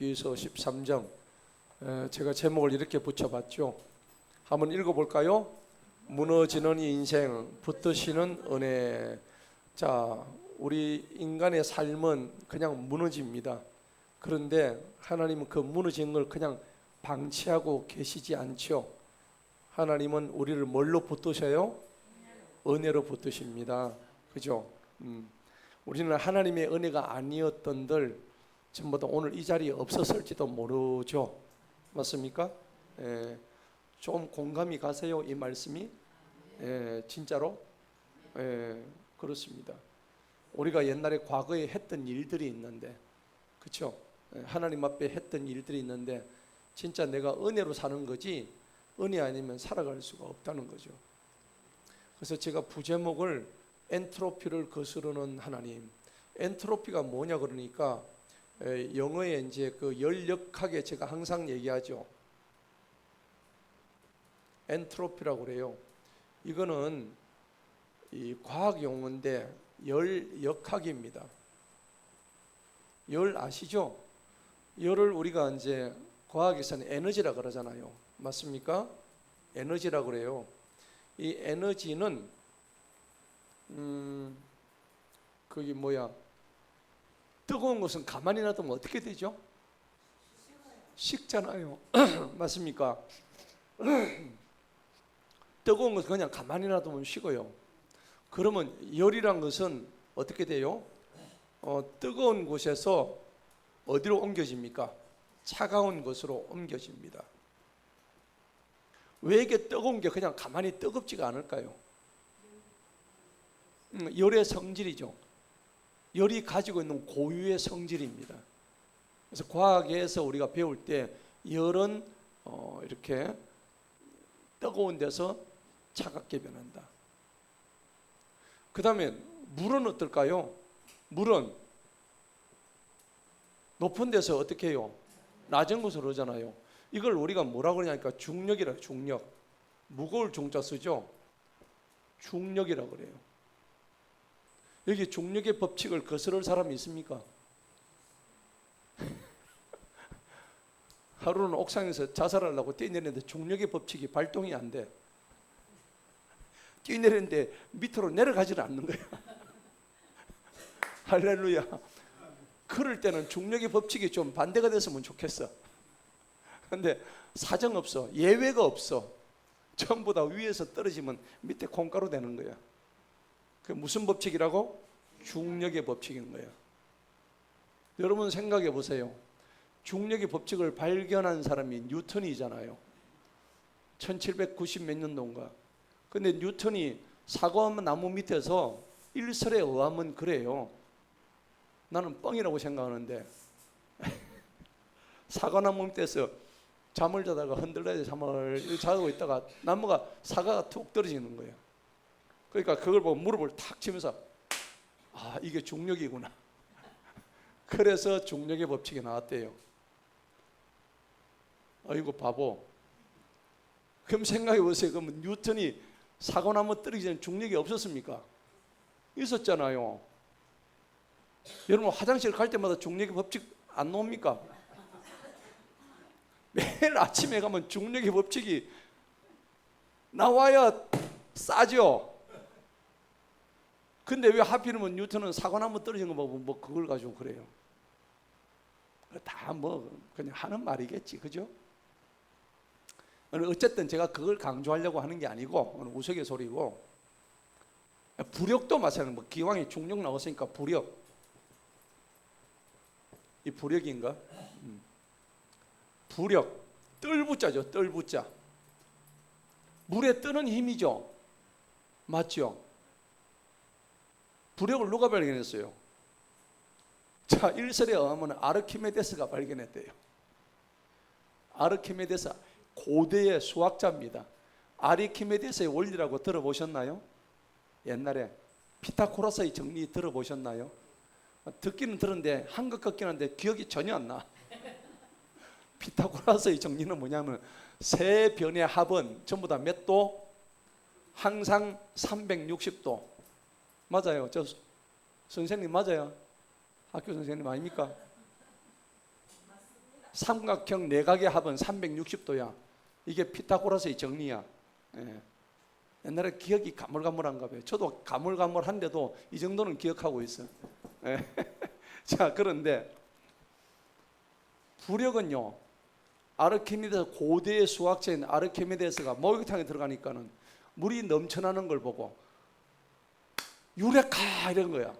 히브리서 13장 제가 제목을 이렇게 붙여봤죠. 한번 읽어볼까요? 무너지는 인생 붙드시는 은혜. 자, 우리 인간의 삶은 그냥 무너집니다. 그런데 하나님은 그 무너진 걸 그냥 방치하고 계시지 않죠. 하나님은 우리를 뭘로 붙드셔요? 은혜로 붙드십니다. 그죠? 우리는 하나님의 은혜가 아니었던들 전부 다 오늘 이 자리에 없었을지도 모르죠. 맞습니까? 좀 공감이 가세요? 이 말씀이? 진짜로? 그렇습니다. 우리가 옛날에 과거에 했던 일들이 있는데, 그렇죠? 하나님 앞에 했던 일들이 있는데 진짜 내가 은혜로 사는 거지 은혜 아니면 살아갈 수가 없다는 거죠. 그래서 제가 부제목을 엔트로피를 거스르는 하나님. 엔트로피가 뭐냐 그러니까 영어에 이제 그 열역학에 제가 항상 얘기하죠. 엔트로피라고 그래요. 이거는 이 과학 용어인데 열역학입니다. 열 아시죠? 열을 우리가 이제 과학에서는 에너지라 그러잖아요. 맞습니까? 에너지라 그래요. 이 에너지는 그게 뭐야? 뜨거운 것은 가만히 놔두면 어떻게 되죠? 식잖아요. 맞습니까? 뜨거운 것은 그냥 가만히 놔두면 식어요. 그러면 열이란 것은 어떻게 돼요? 뜨거운 곳에서 어디로 옮겨집니까? 차가운 곳으로 옮겨집니다. 왜 이게 뜨거운 게 그냥 가만히 뜨겁지가 않을까요? 열의 성질이죠. 열이 가지고 있는 고유의 성질입니다. 그래서 과학에서 우리가 배울 때 열은 이렇게 뜨거운 데서 차갑게 변한다. 그 다음에 물은 어떨까요? 물은 높은 데서 어떻게 해요? 낮은 곳으로 오잖아요. 이걸 우리가 뭐라고 그러냐니까 중력이라 중력. 무거울 중자 쓰죠? 중력이라고 그래요. 여기 중력의 법칙을 거스를 사람이 있습니까? 하루는 옥상에서 자살하려고 뛰내렸는데 중력의 법칙이 발동이 안 돼. 뛰내렸는데 밑으로 내려가지를 않는 거야. 할렐루야. 그럴 때는 중력의 법칙이 좀 반대가 됐으면 좋겠어. 근데 사정없어. 예외가 없어. 전부 다 위에서 떨어지면 밑에 콩가루 되는 거야. 그 무슨 법칙이라고? 중력의 법칙인 거예요. 여러분 생각해 보세요. 중력의 법칙을 발견한 사람이 뉴턴이잖아요. 1790 몇 년도인가. 근데 뉴턴이 사과나무 밑에서 일설에 의하면 그래요. 나는 뻥이라고 생각하는데 사과나무 밑에서 잠을 자다가 흔들려서 잠을 자고 있다가 나무가 사과가 툭 떨어지는 거예요. 그러니까 그걸 보고 무릎을 탁 치면서 아, 이게 중력이구나. 그래서 중력의 법칙이 나왔대요. 아이고 바보. 그럼 생각해 보세요. 그러면 뉴턴이 사과나무 떨어지기 전에 중력이 없었습니까? 있었잖아요. 여러분 화장실 갈 때마다 중력의 법칙 안 나옵니까? 매일 아침에 가면 중력의 법칙이 나와야 싸죠. 근데 왜 하필이면 뉴턴은 사과나무 떨어진 거 보고 뭐 그걸 가지고 그래요? 다 뭐 그냥 하는 말이겠지, 그죠? 어쨌든 제가 그걸 강조하려고 하는 게 아니고 우스갯소리고, 부력도 마찬가지로 뭐 기왕에 중력 나왔으니까 부력, 이 부력인가? 부력, 뜰부자죠, 뜰부자. 물에 뜨는 힘이죠, 맞죠? 부력을 누가 발견했어요? 자, 일설에 의하면 아르키메데스가 발견했대요. 아르키메데스 고대의 수학자입니다. 아르키메데스의 원리라고 들어보셨나요? 옛날에 피타고라스의 정리 들어보셨나요? 듣기는 들었는데 한것 같긴 한데 기억이 전혀 안 나. 피타고라스의 정리는 뭐냐면 세 변의 합은 전부 다 몇 도? 항상 360도. 맞아요. 저 선생님 맞아요. 학교 선생님 아닙니까? 삼각형 내각의 합은 360도야. 이게 피타고라스의 정리야. 예. 옛날에 기억이 가물가물한가 봐요. 저도 가물가물한데도 이 정도는 기억하고 있어요. 예. 자, 그런데 부력은요, 아르키미데스, 고대의 수학자인 아르키미데스가 목욕탕에 들어가니까는 물이 넘쳐나는 걸 보고 유레카 이런 거야.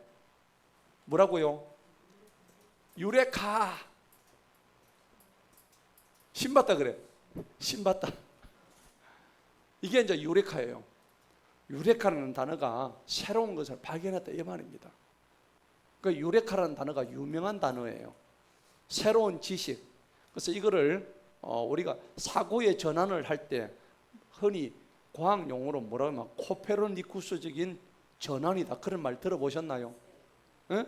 뭐라고요? 유레카. 신봤다 그래. 신봤다. 이게 이제 유레카예요. 유레카라는 단어가 새로운 것을 발견했다 이 말입니다. 그 유레카라는 단어가 유명한 단어예요. 새로운 지식. 그래서 이거를 우리가 사고의 전환을 할 때 흔히 과학 용어로 뭐라고 하면 코페르니쿠스적인 전환이다. 그런 말 들어보셨나요? 에?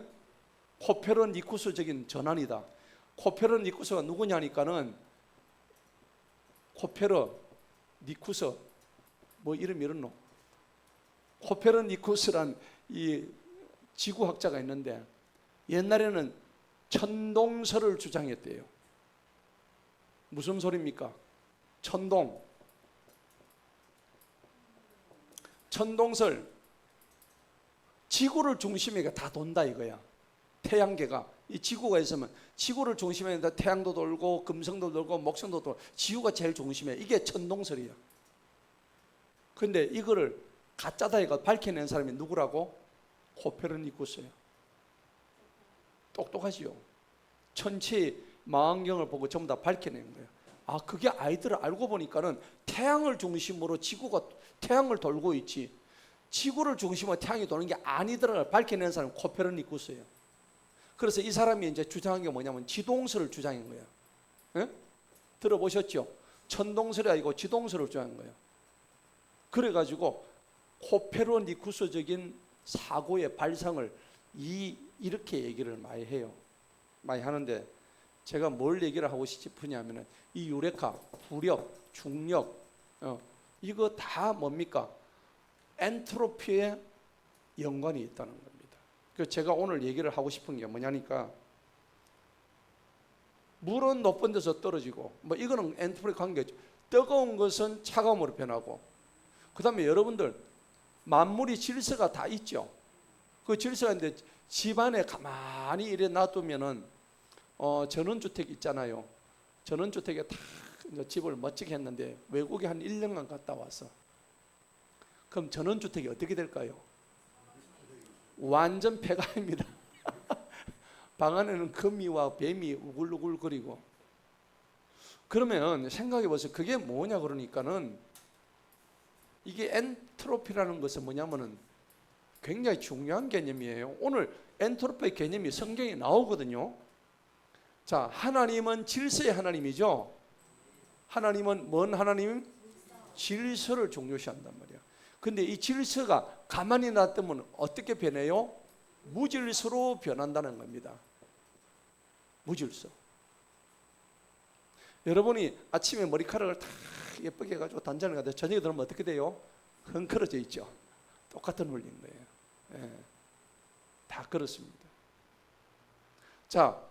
코페르니쿠스적인 전환이다. 코페르니쿠스가 누구냐니까는 코페르니쿠스 뭐 이름 이렇노? 코페르니쿠스란 이 지구학자가 있는데 옛날에는 천동설을 주장했대요. 무슨 소리입니까? 천동설. 지구를 중심에 다 돈다 이거야. 태양계가 이 지구가 있으면 지구를 중심에 태양도 돌고 금성도 돌고 목성도 돌고 지구가 제일 중심에 이게 천동설이야. 근데 이거를 가짜다 이거 밝혀낸 사람이 누구라고? 코페르니쿠스예요. 똑똑하지요. 천체의 망원경을 보고 전부 다 밝혀낸 거예요. 아, 그게 아이들을 알고 보니까는 태양을 중심으로 지구가 태양을 돌고 있지 지구를 중심으로 태양이 도는 게 아니더라를 밝혀낸 사람은 코페르니쿠스예요. 그래서 이 사람이 이제 주장한 게 뭐냐면 지동설을 주장한 거예요. 예? 들어보셨죠? 천동설이 아니고 지동설을 주장한 거예요. 그래가지고 코페르니쿠스적인 사고의 발상을 이렇게 얘기를 많이 해요. 많이 하는데 제가 뭘 얘기를 하고 싶으냐면은 이 유레카, 부력, 중력, 이거 다 뭡니까? 엔트로피에 연관이 있다는 겁니다. 그래서 제가 오늘 얘기를 하고 싶은 게 뭐냐니까 물은 높은 데서 떨어지고 뭐 이거는 엔트로피 관계죠. 뜨거운 것은 차가움으로 변하고 그 다음에 여러분들 만물이 질서가 다 있죠. 그 질서가 있는데 집안에 가만히 이래 놔두면은 전원주택 있잖아요. 전원주택에 다 집을 멋지게 했는데 외국에 한 1년간 갔다 왔어. 그럼 전원주택이 어떻게 될까요? 완전 폐가입니다. 방 안에는 거미와 뱀이 우글우글거리고. 그러면 생각해 보세요. 그게 뭐냐 그러니까는 이게 엔트로피라는 것은 뭐냐면은 굉장히 중요한 개념이에요. 오늘 엔트로피의 개념이 성경에 나오거든요. 자, 하나님은 질서의 하나님이죠. 하나님은 뭔 하나님? 질서를 중요시한단 말이야. 근데 이 질서가 가만히 놔두면 어떻게 변해요? 무질서로 변한다는 겁니다. 무질서. 여러분이 아침에 머리카락을 다 예쁘게 해가지고 단장을 가도 저녁에 들으면 어떻게 돼요? 헝클어져 있죠. 똑같은 원리인 거예요. 예, 다 그렇습니다. 자,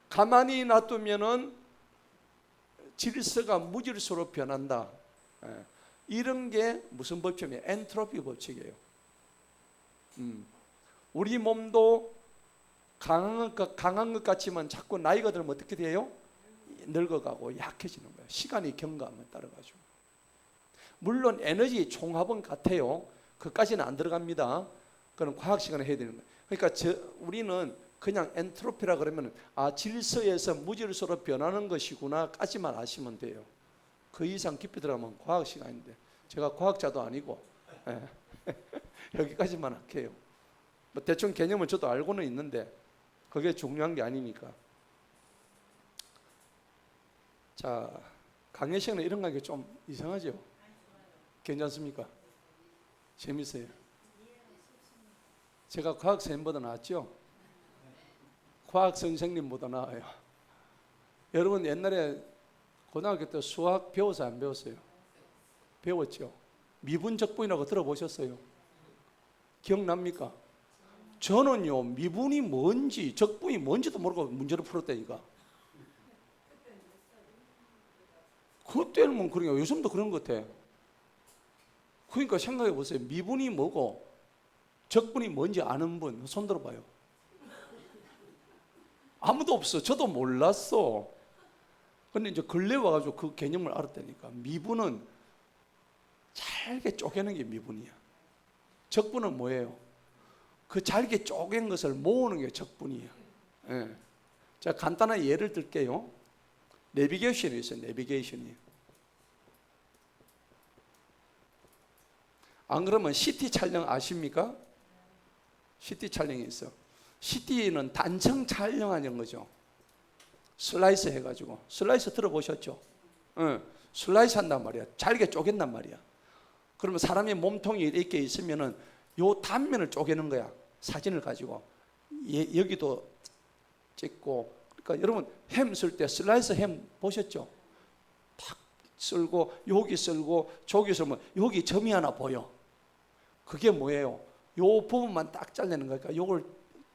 가만히 놔두면은 질서가 무질서로 변한다. 예, 이런 게 무슨 법칙이에요? 엔트로피 법칙이에요. 우리 몸도 강한 것 같지만 자꾸 나이가 들면 어떻게 돼요? 늙어가고 약해지는 거예요. 시간이 경과하면 따라가지고. 물론 에너지 총합은 같아요. 그까지는 안 들어갑니다. 그건 과학 시간에 해야 되는 거예요. 그러니까 우리는 그냥 엔트로피라 그러면 질서에서 무질서로 변하는 것이구나까지만 아시면 돼요. 그 이상 깊이 들어가면 과학 시간인데 제가 과학자도 아니고 여기까지만 할게요. 뭐 대충 개념은 저도 알고는 있는데 그게 중요한 게 아니니까. 자, 강의 시간에 이런 거 하기가 좀 이상하죠? 괜찮습니까? 재밌어요? 제가 과학 선생님보다 낫죠? 과학 선생님보다 나아요. 여러분 옛날에 고등학교 때 수학 배워서 안 배웠어요? 배웠죠? 미분적분이라고 들어보셨어요? 기억납니까? 저는요 미분이 뭔지 적분이 뭔지도 모르고 문제를 풀었다니까. 그때는 뭐 그러니까 요즘도 그런 것 같아. 그러니까 생각해 보세요. 미분이 뭐고 적분이 뭔지 아는 분 손 들어봐요. 아무도 없어. 저도 몰랐어. 근데 이제 근래 와가지고 그 개념을 알았다니까. 미분은 잘게 쪼개는 게 미분이야. 적분은 뭐예요? 그 잘게 쪼갠 것을 모으는 게 적분이야. 예. 자, 간단한 예를 들게요. 내비게이션이 있어요. 내비게이션이. 안 그러면 CT 촬영 아십니까? CT 촬영이 있어. CT는 단층 촬영하는 거죠. 슬라이스 해가지고. 슬라이스 들어보셨죠? 응. 슬라이스 한단 말이야. 잘게 쪼갠단 말이야. 그러면 사람의 몸통이 이렇게 있으면은 요 단면을 쪼개는 거야. 사진을 가지고. 여기도 찍고. 그러니까 여러분 햄 쓸 때 슬라이스 햄 보셨죠? 탁 쓸고 여기 쓸고 저기 쓸면 여기 점이 하나 보여. 그게 뭐예요? 요 부분만 딱 잘라내는 거니까 요걸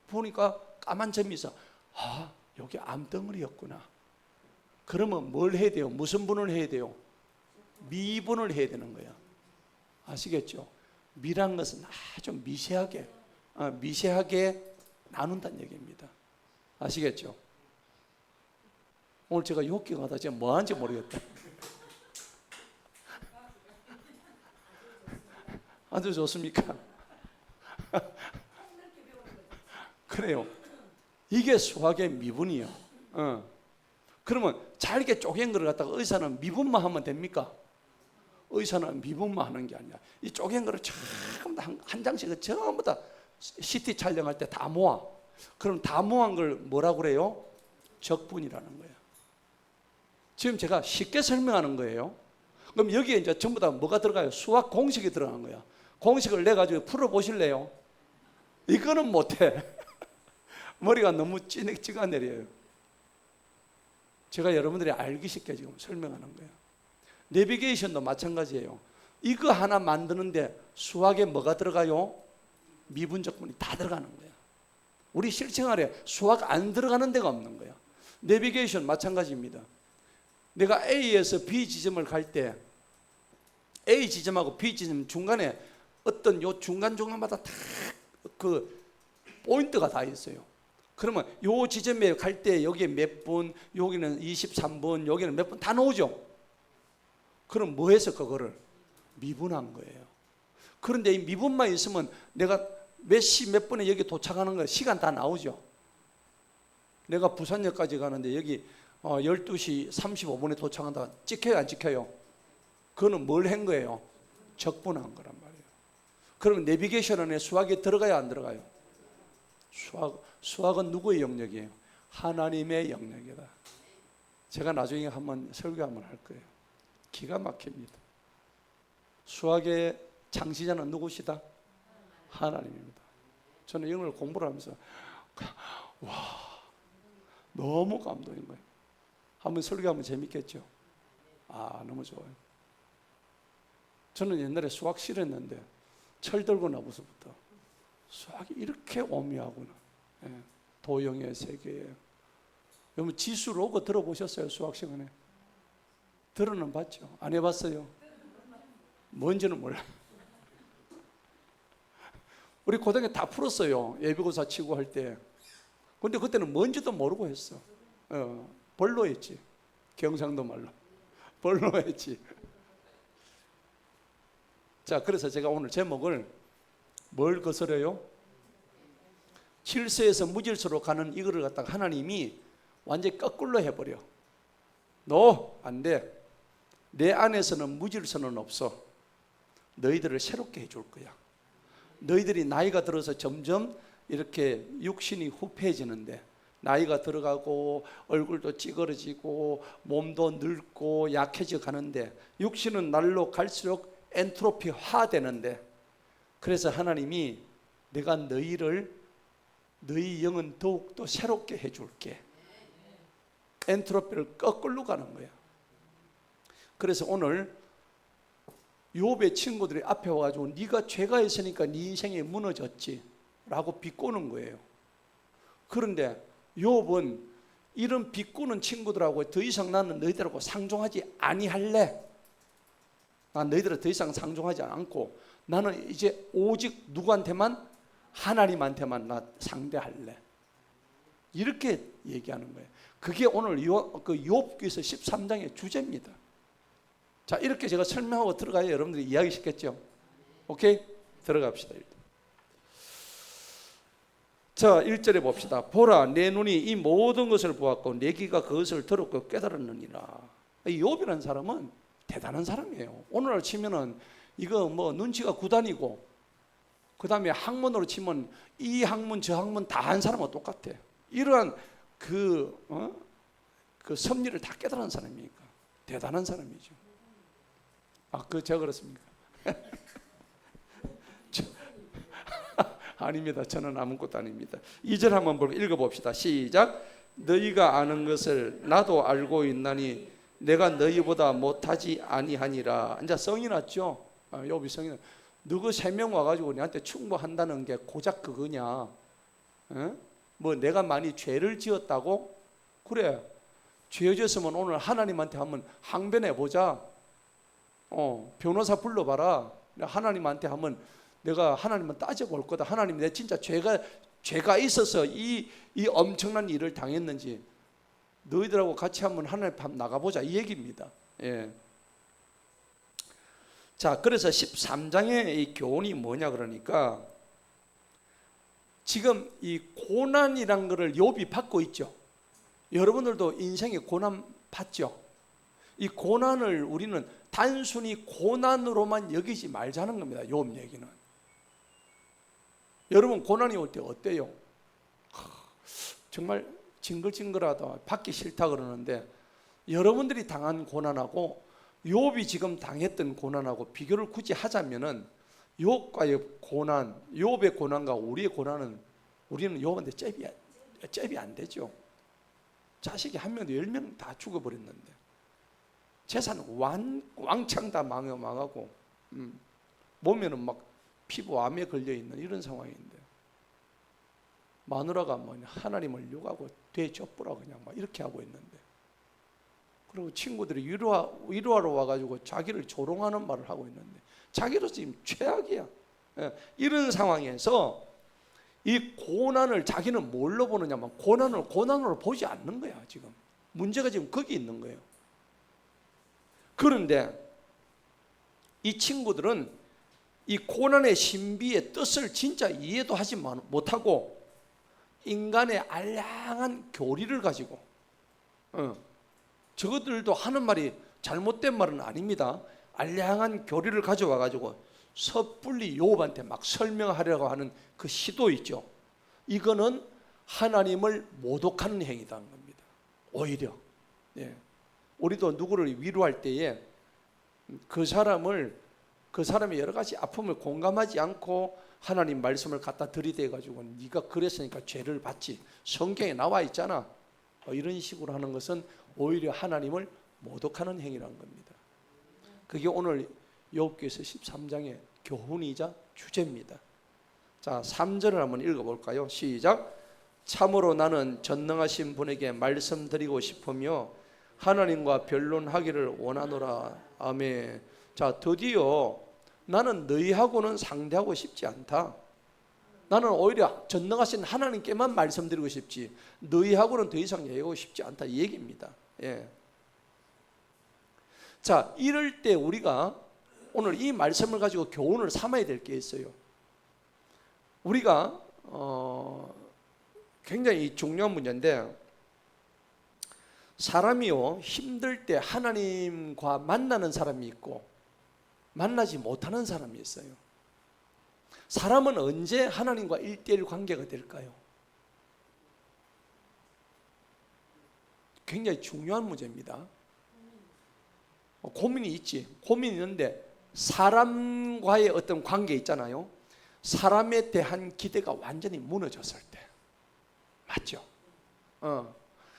보니까 까만 점이 있어. 아, 여기 암덩어리였구나. 그러면 뭘 해야 돼요? 무슨 분을 해야 돼요? 미분을 해야 되는 거야. 아시겠죠? 미란 것은 아주 미세하게 나눈다는 얘기입니다. 아시겠죠? 오늘 제가 욕기가 하다 지금 뭐 하는지 모르겠다. 아주 좋습니까? 그래요. 이게 수학의 미분이요. 그러면 잘게 쪼갠 거를 갖다가 의사는 미분만 하면 됩니까? 의사는 미분만 하는 게 아니야. 이 쪼갠 거를 전부 다 한 장씩을 전부 다 CT 촬영할 때 다 모아. 그럼 다 모은 걸 뭐라고 그래요? 적분이라는 거예요. 지금 제가 쉽게 설명하는 거예요. 그럼 여기에 이제 전부 다 뭐가 들어가요? 수학 공식이 들어가는 거야. 공식을 내가지고 풀어보실래요? 이거는 못해. 머리가 너무 찌내려요. 제가 여러분들이 알기 쉽게 지금 설명하는 거예요. 내비게이션도 마찬가지예요. 이거 하나 만드는데 수학에 뭐가 들어가요? 미분적분이 다 들어가는 거예요. 우리 실생활에 수학 안 들어가는 데가 없는 거예요. 내비게이션 마찬가지입니다. 내가 A에서 B 지점을 갈 때 A 지점하고 B 지점 중간에 어떤 요 중간마다 다 그 포인트가 다 있어요. 그러면 요 지점에 갈 때 여기에 몇 분, 여기는 23분, 여기는 몇 분 다 나오죠. 그럼 뭐 해서 그거를 미분한 거예요. 그런데 이 미분만 있으면 내가 몇 시 몇 분에 여기 도착하는 거 시간 다 나오죠. 내가 부산역까지 가는데 여기 12시 35분에 도착한다. 찍혀요, 안 찍혀요? 그거는 뭘 한 거예요? 적분한 거란 말이에요. 그러면 내비게이션 안에 수학이 들어가야 안 들어가요? 수학은 누구의 영역이에요? 하나님의 영역이다. 제가 나중에 한번 설교 한번 할 거예요. 기가 막힙니다. 수학의 창시자는 누구시다? 하나님입니다. 저는 이런 걸 공부를 하면서 너무 감동인 거예요. 한번 설교하면 재밌겠죠? 너무 좋아요. 저는 옛날에 수학 싫어했는데 철 들고 나고서부터 수학이 이렇게 오묘하구나. 도형의 세계에. 여러분 지수 로그 들어보셨어요? 수학 시간에? 들어는 봤죠? 안 해봤어요? 뭔지는 몰라. 우리 고등학교 다 풀었어요. 예비고사 치고 할 때. 근데 그때는 뭔지도 모르고 했어. 벌로 했지. 경상도 말로. 벌로 했지. 자, 그래서 제가 오늘 제목을 뭘 거스려요? 질서에서 무질서로 가는 이거를 갖다가 하나님이 완전히 거꾸로 해버려. 너 안 돼. 내 안에서는 무질서는 없어. 너희들을 새롭게 해줄 거야. 너희들이 나이가 들어서 점점 이렇게 육신이 후패해지는데 나이가 들어가고 얼굴도 찌그러지고 몸도 늙고 약해져 가는데 육신은 날로 갈수록 엔트로피화 되는데 그래서 하나님이 내가 너희 영은 더욱더 새롭게 해줄게. 엔트로피를 거꾸로 가는 거야. 그래서 오늘 욥의 친구들이 앞에 와가지고 네가 죄가 있으니까 네 인생이 무너졌지 라고 비꼬는 거예요. 그런데 욥은 이런 비꼬는 친구들하고 더 이상 나는 너희들하고 상종하지 아니할래. 난 너희들을 더 이상 상종하지 않고 나는 이제 오직 누구한테만, 하나님한테만 나 상대할래. 이렇게 얘기하는 거예요. 그게 오늘 욥기서 13장의 주제입니다. 자, 이렇게 제가 설명하고 들어가야 여러분들이 이해하기 쉽겠죠? 오케이? 들어갑시다. 자, 1절에 봅시다. 보라, 내 눈이 이 모든 것을 보았고 내 귀가 그것을 들었고 깨달았느니라. 이 욥이라는 사람은 대단한 사람이에요. 오늘 치면은 이거 뭐 눈치가 9단이고 그 다음에 학문으로 치면 이 학문 저 학문 다 한 사람과 똑같아. 이러한 그 섭리를 다 깨달은 사람이니까 대단한 사람이죠. 제가 그렇습니까? 아닙니다. 저는 아무것도 아닙니다. 2절 한번 읽어봅시다. 시작. 너희가 아는 것을 나도 알고 있나니 내가 너희보다 못하지 아니하니라. 이제 성이 났죠. 욥이 성이 났. 너그 3명 와가지고 내한테 충고한다는 게 고작 그거냐? 뭐 내가 많이 죄를 지었다고? 그래. 죄 지었으면 오늘 하나님한테 한번 항변해 보자. 변호사 불러봐라. 하나님한테 한번 내가 하나님은 따져볼 거다. 하나님, 내 진짜 죄가 있어서 이 엄청난 일을 당했는지 너희들하고 같이 한번 하나님 밥 나가보자, 이 얘기입니다. 예. 자, 그래서 13장의 이 교훈이 뭐냐 그러니까 지금 이 고난이란 것을 욥이 받고 있죠. 여러분들도 인생에 고난 받죠. 이 고난을 우리는 단순히 고난으로만 여기지 말자는 겁니다. 욥 얘기는. 여러분 고난이 올 때 어때요? 정말 징글징글하다, 받기 싫다 그러는데 여러분들이 당한 고난하고 욥이 지금 당했던 고난하고 비교를 굳이 하자면은 욥과의 고난, 욥의 고난과 우리의 고난은 우리는 욥한테 잽이 안 되죠. 자식이 한 명도 10명 다 죽어버렸는데 재산 왕창 다 망하고 몸에는 막 피부 암에 걸려있는 이런 상황인데 마누라가 뭐 하나님을 욕하고 되접부라 그냥 막 이렇게 하고 있는데 그리고 친구들이 위로하러 와가지고 자기를 조롱하는 말을 하고 있는데 자기도 지금 최악이야. 이런 상황에서 이 고난을 자기는 뭘로 보느냐면 고난으로 보지 않는 거야. 지금 문제가 지금 거기 있는 거예요. 그런데 이 친구들은 이 고난의 신비의 뜻을 진짜 이해도 하지 못하고 인간의 알량한 교리를 가지고 저것들도 하는 말이 잘못된 말은 아닙니다. 알량한 교리를 가져와 가지고 섣불리 욥한테 막 설명하려고 하는 그 시도 있죠. 이거는 하나님을 모독하는 행위라는 겁니다. 오히려 우리도 누구를 위로할 때에 그 사람의 여러 가지 아픔을 공감하지 않고 하나님 말씀을 갖다 들이대 가지고 네가 그랬으니까 죄를 받지, 성경에 나와 있잖아, 이런 식으로 하는 것은 오히려 하나님을 모독하는 행위라는 겁니다. 그게 오늘 욥기서 13장의 교훈이자 주제입니다. 자, 3절을 한번 읽어볼까요? 시작. 참으로 나는 전능하신 분에게 말씀드리고 싶으며 하나님과 변론하기를 원하노라. 아멘. 자, 드디어 나는 너희하고는 상대하고 싶지 않다. 나는 오히려 전능하신 하나님께만 말씀드리고 싶지 너희하고는 더 이상 얘기하고 싶지 않다, 이 얘기입니다. 예. 자, 이럴 때 우리가 오늘 이 말씀을 가지고 교훈을 삼아야 될 게 있어요. 우리가 굉장히 중요한 문제인데 사람이요 힘들 때 하나님과 만나는 사람이 있고 만나지 못하는 사람이 있어요. 사람은 언제 하나님과 1:1 관계가 될까요? 굉장히 중요한 문제입니다. 고민이 있지. 고민이 있는데 사람과의 어떤 관계 있잖아요. 사람에 대한 기대가 완전히 무너졌을 때. 맞죠?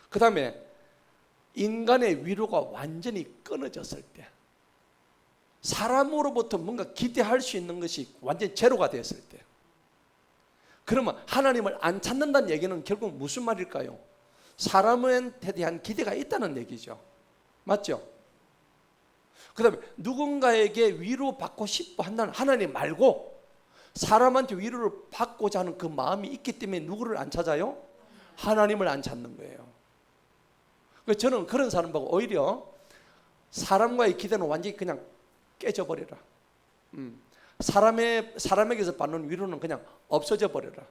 그 다음에 인간의 위로가 완전히 끊어졌을 때. 사람으로부터 뭔가 기대할 수 있는 것이 완전히 제로가 되었을 때. 그러면 하나님을 안 찾는다는 얘기는 결국 무슨 말일까요? 사람한테 대한 기대가 있다는 얘기죠. 맞죠? 그 다음에 누군가에게 위로받고 싶어 한다는 하나님 말고 사람한테 위로를 받고자 하는 그 마음이 있기 때문에 누구를 안 찾아요? 하나님을 안 찾는 거예요. 그래서 저는 그런 사람 보고 오히려 사람과의 기대는 완전히 그냥 깨져버려라. 사람에게서 받는 위로는 그냥 없어져 버려라.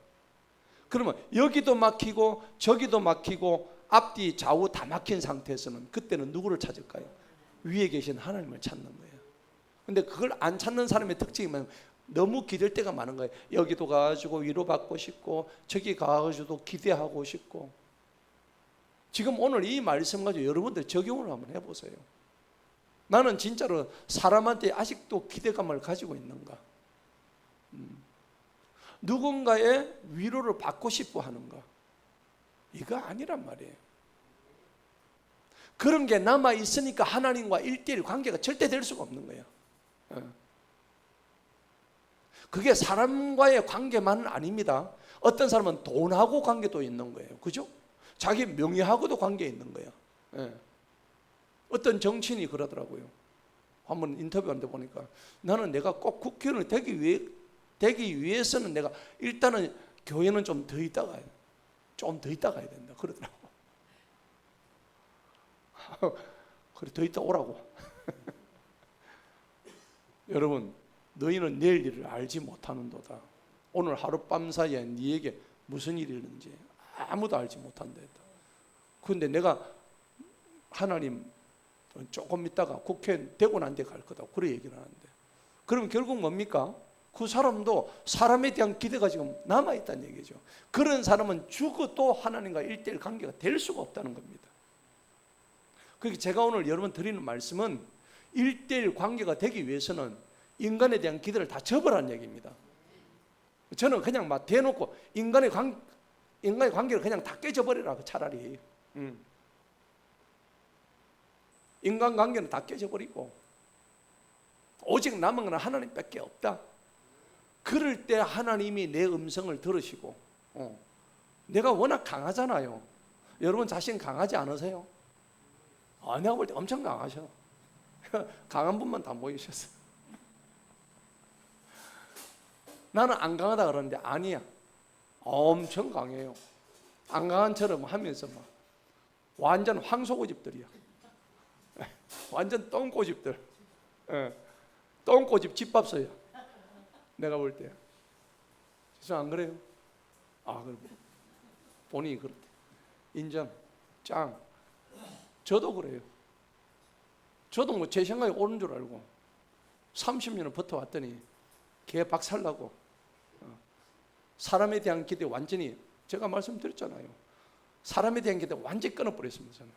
그러면 여기도 막히고 저기도 막히고 앞뒤 좌우 다 막힌 상태에서는 그때는 누구를 찾을까요? 위에 계신 하나님을 찾는 거예요. 근데 그걸 안 찾는 사람의 특징이 뭐냐면 너무 기댈 때가 많은 거예요. 여기도 가가지고 위로받고 싶고 저기 가가지고도 기대하고 싶고. 지금 오늘 이 말씀 가지고 여러분들 적용을 한번 해보세요. 나는 진짜로 사람한테 아직도 기대감을 가지고 있는가? 누군가의 위로를 받고 싶어 하는가? 이거 아니란 말이에요. 그런 게 남아 있으니까 하나님과 1:1 관계가 절대 될 수가 없는 거예요. 그게 사람과의 관계만은 아닙니다. 어떤 사람은 돈하고 관계도 있는 거예요. 그죠? 자기 명예하고도 관계 있는 거예요. 어떤 정치인이 그러더라고요. 한번 인터뷰하는데 보니까 나는 내가 꼭 국회의원이 되기 위해서는 내가 일단은 교회는 좀 더 있다가 가야 된다 그러더라고. 그래 더 있다 오라고. 여러분, 너희는 내일 일을 알지 못하는도다. 오늘 하룻밤 사이에 네에게 무슨 일이 있는지 아무도 알지 못한다. 그런데 내가 하나님 조금 있다가 국회 되고 난 뒤에 갈 거다 그래 얘기를 하는데, 그럼 결국 뭡니까? 그 사람도 사람에 대한 기대가 지금 남아있다는 얘기죠. 그런 사람은 죽어도 하나님과 1:1 관계가 될 수가 없다는 겁니다. 그러니까 제가 오늘 여러분 드리는 말씀은 1:1 관계가 되기 위해서는 인간에 대한 기대를 다 접으라는 얘기입니다. 저는 그냥 막 대놓고 인간의 관계를 그냥 다 깨져버리라 차라리. 인간관계는 다 깨져버리고 오직 남은 건 하나님밖에 없다. 그럴 때 하나님이 내 음성을 들으시고, 내가 워낙 강하잖아요. 여러분 자신 강하지 않으세요? 내가 볼 때 엄청 강하셔. 강한 분만 다 모이셨어. 나는 안 강하다 그러는데 아니야. 엄청 강해요. 안 강한처럼 하면서 막 완전 황소고집들이야. 완전 똥꼬집들. 똥꼬집 집밥서야. 내가 볼 때. 진짜 안 그래요? 그래. 본인이 그렇대. 인정. 짱. 저도 그래요. 저도 뭐 제 생각이 옳은 줄 알고 30년을 버텨왔더니 개 박살나고 사람에 대한 기대 완전히, 제가 말씀드렸잖아요. 사람에 대한 기대 완전히 끊어버렸습니다. 저는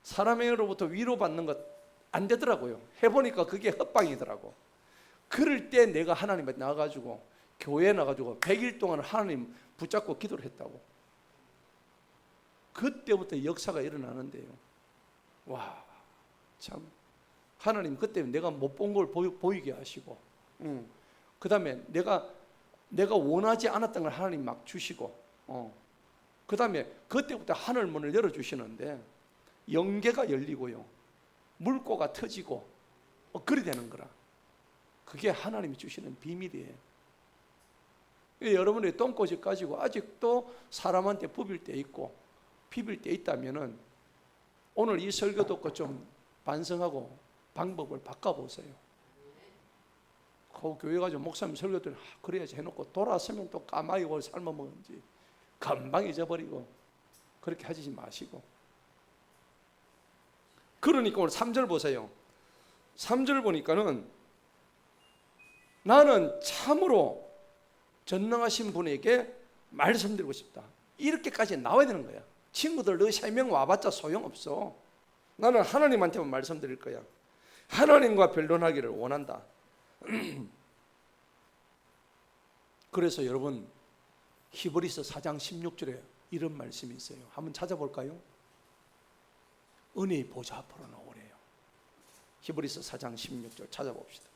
사람으로부터 위로받는 것 안 되더라고요. 해보니까 그게 헛방이더라고. 그럴 때 내가 하나님에 나가가지고 교회에 나가지고 100일 동안 하나님 붙잡고 기도를 했다고. 그때부터 역사가 일어나는데요. 와, 참 하나님 그때 내가 못 본 걸 보이게 하시고, 그 다음에 내가 원하지 않았던 걸 하나님 막 주시고, 그 다음에 그때부터 하늘 문을 열어주시는데 영계가 열리고요, 물고가 터지고 그리 되는 거라. 그게 하나님이 주시는 비밀이에요. 여러분의 똥꼬집 가지고 아직도 사람한테 부빌 때 있고 비빌 때 있다면은 오늘 이 설교 듣고 좀 반성하고 방법을 바꿔보세요. 그 교회 가지고 목사님 설교들 그래야지 해놓고 돌아서면 또 까마귀 뭘 삶아먹은지 금방 잊어버리고 그렇게 하지 마시고. 그러니까 오늘 3절 보세요. 3절 보니까는 나는 참으로 전능하신 분에게 말씀드리고 싶다. 이렇게까지 나와야 되는 거야. 친구들 너 3명 와봤자 소용없어. 나는 하나님한테만 말씀드릴 거야. 하나님과 변론하기를 원한다. 그래서 여러분 히브리서 4장 16절에 이런 말씀이 있어요. 한번 찾아볼까요? 은혜의 보좌 앞으로 나오래요. 히브리서 4장 16절 찾아봅시다.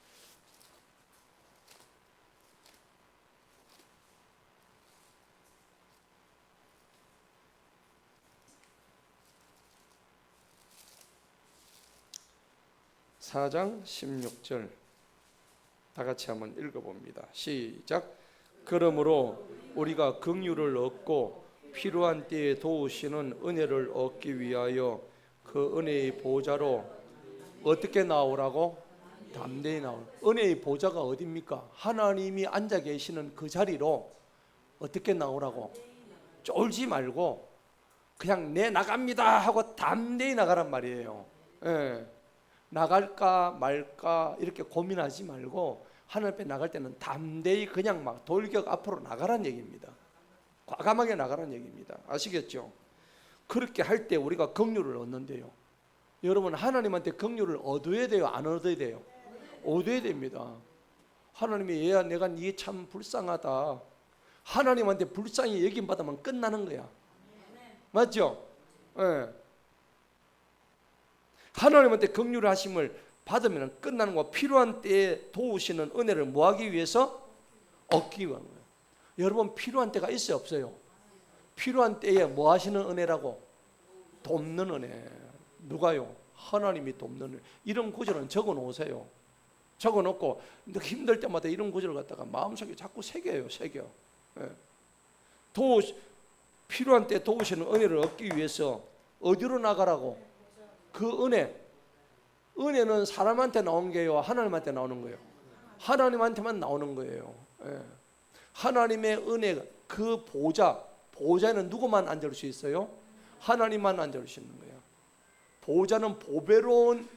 4장 16절 다 같이 한번 읽어봅니다. 시작. 그러므로 우리가 긍휼을 얻고 필요한 때에 도우시는 은혜를 얻기 위하여 그 은혜의 보좌로 어떻게 나오라고? 담대히 나오라. 은혜의 보좌가 어디입니까? 하나님이 앉아 계시는 그 자리로 어떻게 나오라고? 쫄지 말고 그냥 내 나갑니다 하고 담대히 나가란 말이에요. 예. 나갈까 말까 이렇게 고민하지 말고 하나님 앞에 나갈 때는 담대히 그냥 막 돌격 앞으로 나가란 얘기입니다. 과감하게 나가란 얘기입니다. 아시겠죠? 그렇게 할 때 우리가 긍휼을 얻는데요. 여러분 하나님한테 긍휼을 얻어야 돼요? 안 얻어야 돼요? 얻어야 됩니다. 하나님이 얘야 내가 네 참 불쌍하다. 하나님한테 불쌍히 여김받으면 끝나는 거야. 맞죠? 예. 하나님한테 긍휼을 하심을 받으면 끝나는 거. 필요한 때에 도우시는 은혜를 뭐하기 위해서? 얻기 위한 거예요. 여러분 필요한 때가 있어요 없어요? 필요한 때에 뭐 하시는 은혜라고? 돕는 은혜. 누가요? 하나님이 돕는 은혜. 이런 구절은 적어 놓으세요. 적어 놓고 힘들 때마다 이런 구절을 갖다가 마음속에 자꾸 새겨요. 새겨. 예. 필요한 때 도우시는 은혜를 얻기 위해서 어디로 나가라고? 그 은혜는 사람한테 나오는 게요, 하나님한테 나오는 거예요? 하나님한테만 나오는 거예요. 예. 하나님의 은혜, 그 보좌에는 누구만 앉을 수 있어요? 하나님만 앉을 수 있는 거예요. 보좌는 보배로운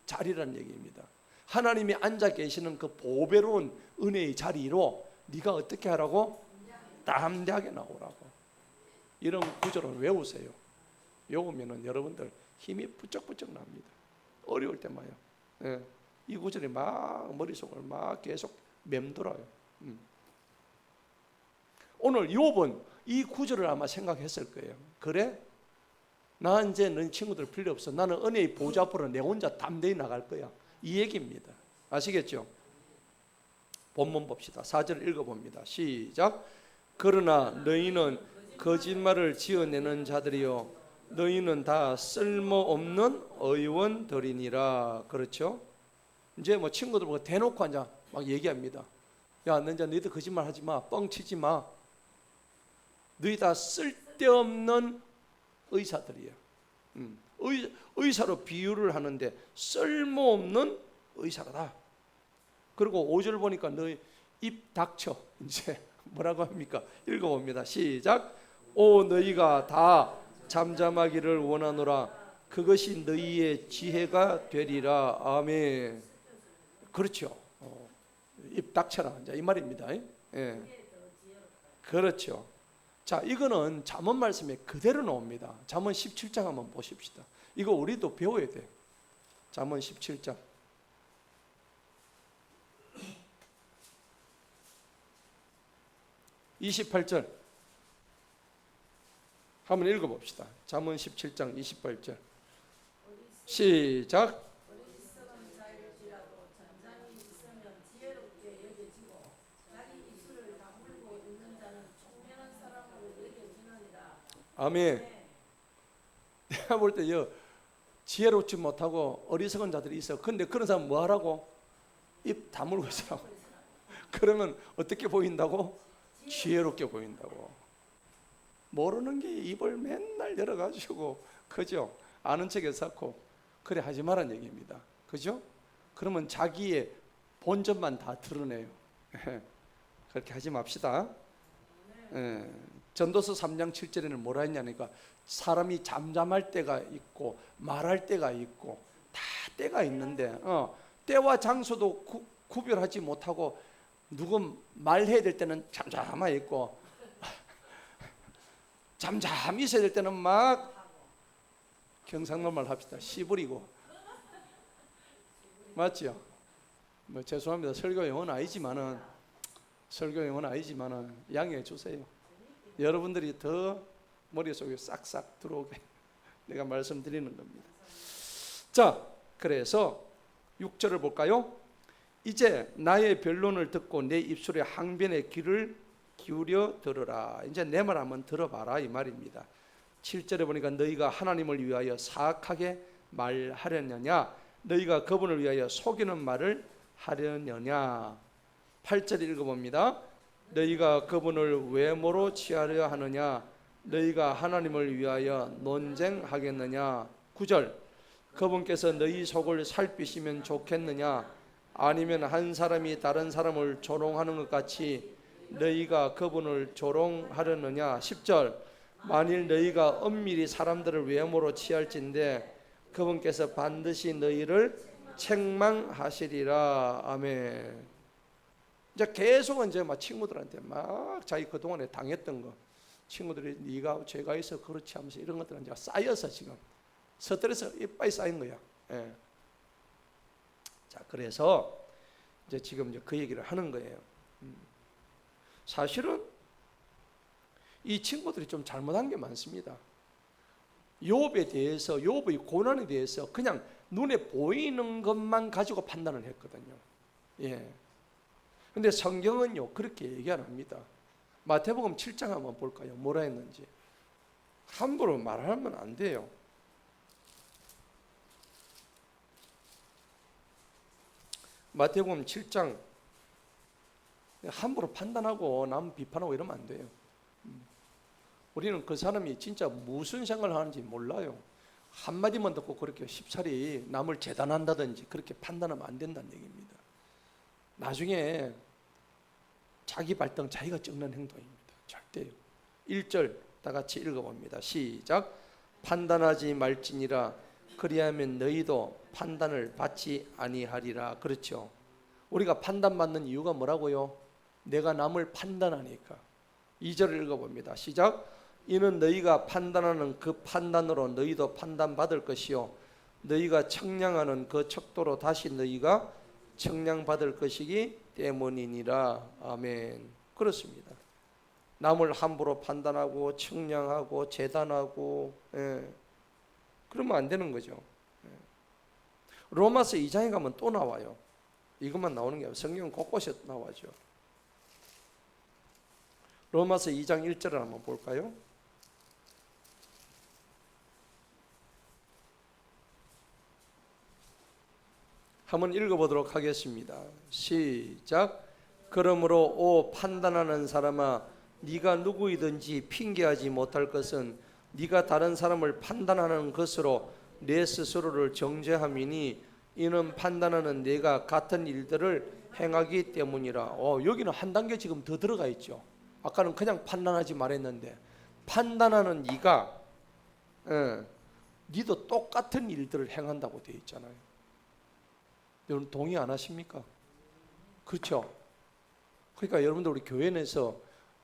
자리라는 얘기입니다. 하나님이 앉아 계시는 그 보배로운 은혜의 자리로 네가 어떻게 하라고? 담대하게 나오라고. 이런 구절을 외우세요. 외우면은 여러분들 힘이 부쩍부쩍 납니다. 어려울 때마요. 예. 이 구절이 막 머릿속을 막 계속 맴돌아요. 오늘 욥은 이 구절을 아마 생각했을 거예요. 그래? 나 이제 넌 친구들 필요 없어. 나는 은혜의 보좌 앞으로 내 혼자 담대히 나갈 거야. 이 얘기입니다. 아시겠죠? 본문 봅시다. 4절 읽어봅니다. 시작. 그러나 너희는 거짓말을 지어내는 자들이요 너희는 다 쓸모없는 의원들이니라. 그렇죠? 이제 뭐 친구들 보고 대놓고 이제 막 얘기합니다. 야, 너 이제 너희들 거짓말 하지 마. 뻥치지 마. 너희 다 쓸데없는 의사들이야. 의사로 비유를 하는데 쓸모없는 의사다. 그리고 5절 보니까 너희 입 닥쳐. 이제 뭐라고 합니까? 읽어봅니다. 시작. 오 너희가 다 잠잠하기를 원하노라. 그것이 너희의 지혜가 되리라. 아멘. 그렇죠. 입 닥쳐라. 이제 이 말입니다. 예. 그렇죠. 자, 이거는 잠언 말씀에 그대로 나옵니다. 잠언 17장 한번 보십시다. 이거 우리도 배워야 돼. 잠언 17장. 28절 한번 읽어봅시다. 잠언 17장 28절 시작. 아멘. 내가 볼 때 지혜롭지 못하고 어리석은 자들이 있어. 근데 그런 사람 뭐 하라고? 입 다물고 있으라고. 그러면 어떻게 보인다고? 지혜롭게 보인다고. 모르는 게 입을 맨날 열어가지고, 그죠? 아는 척해서 쌓고 그래 하지 말란 얘기입니다. 그죠? 그러면 자기의 본전만 다 드러내요. 그렇게 하지 맙시다. 전도서 3장 7절에는 뭐라 했냐니까 사람이 잠잠할 때가 있고 말할 때가 있고 다 때가 있는데 때와 장소도 구별하지 못하고 누구 말해야 될 때는 잠잠해 있고 잠잠히 있어야 될 때는 막 경상도 말 합시다. 씨부리고. 맞죠? 뭐 죄송합니다. 설교 용어는 아니지만은 양해해 주세요. 여러분들이 더 머릿속에 싹싹 들어오게 내가 말씀드리는 겁니다. 자, 그래서 6절을 볼까요? 이제 나의 변론을 듣고 내 입술의 항변의 귀를 기울여 들으라. 이제 내 말 한번 들어봐라 이 말입니다. 7절에 보니까 너희가 하나님을 위하여 사악하게 말하려느냐 너희가 그분을 위하여 속이는 말을 하려느냐. 8절 읽어봅니다. 너희가 그분을 외모로 취하려 하느냐. 너희가 하나님을 위하여 논쟁하겠느냐. 9절 그분께서 너희 속을 살피시면 좋겠느냐. 아니면 한 사람이 다른 사람을 조롱하는 것 같이 너희가 그분을 조롱하려느냐. 10절 만일 너희가 엄밀히 사람들을 외모로 취할진대 그분께서 반드시 너희를 책망하시리라. 아멘. 이제 계속 이제 막 친구들한테 막 자기 그동안에 당했던 거, 친구들이 네가 죄가 있어 그렇지 하면서 이런 것들은 이제 쌓여서 지금 스트레스 이빨이 쌓인 거야. 예. 자, 그래서 이제 지금 이제 그 얘기를 하는 거예요. 사실은 이 친구들이 좀 잘못한 게 많습니다. 욥에 대해서, 욥의 고난에 대해서 그냥 눈에 보이는 것만 가지고 판단을 했거든요. 예. 근데 성경은요 그렇게 얘기 안 합니다. 마태복음 7장 한번 볼까요? 뭐라 했는지. 함부로 말하면 안 돼요. 마태복음 7장 함부로 판단하고 남 비판하고 이러면 안 돼요. 우리는 그 사람이 진짜 무슨 생각을 하는지 몰라요. 한마디만 듣고 그렇게 쉽사리 남을 재단한다든지 그렇게 판단하면 안 된다는 얘기입니다. 나중에 자기 발등 자기가 찍는 행동입니다. 절대요. 1절 다 같이 읽어봅니다. 시작. 판단하지 말지니라 그리하면 너희도 판단을 받지 아니하리라. 그렇죠. 우리가 판단받는 이유가 뭐라고요? 내가 남을 판단하니까. 2절을 읽어봅니다. 시작. 이는 너희가 판단하는 그 판단으로 너희도 판단받을 것이요 너희가 청량하는 그 척도로 다시 너희가 청량받을 것이기 때문이니라. 아멘. 그렇습니다. 남을 함부로 판단하고 청량하고 재단하고 그러면 안 되는 거죠. 로마서 2장에 가면 또 나와요. 이것만 나오는 게 아니라 성경은 곳곳에 나와죠. 로마서 2장 1절을 한번 볼까요? 한번 읽어보도록 하겠습니다. 시작. 그러므로 오 판단하는 사람아 네가 누구이든지 핑계하지 못할 것은 네가 다른 사람을 판단하는 것으로 내 스스로를 정죄함이니 이는 판단하는 내가 같은 일들을 행하기 때문이라. 여기는 한 단계 지금 더 들어가 있죠. 아까는 그냥 판단하지 말했는데 판단하는 네가 니도 똑같은 일들을 행한다고 되어 있잖아요. 여러분 동의 안 하십니까? 그렇죠? 그러니까 여러분들 우리 교회 내에서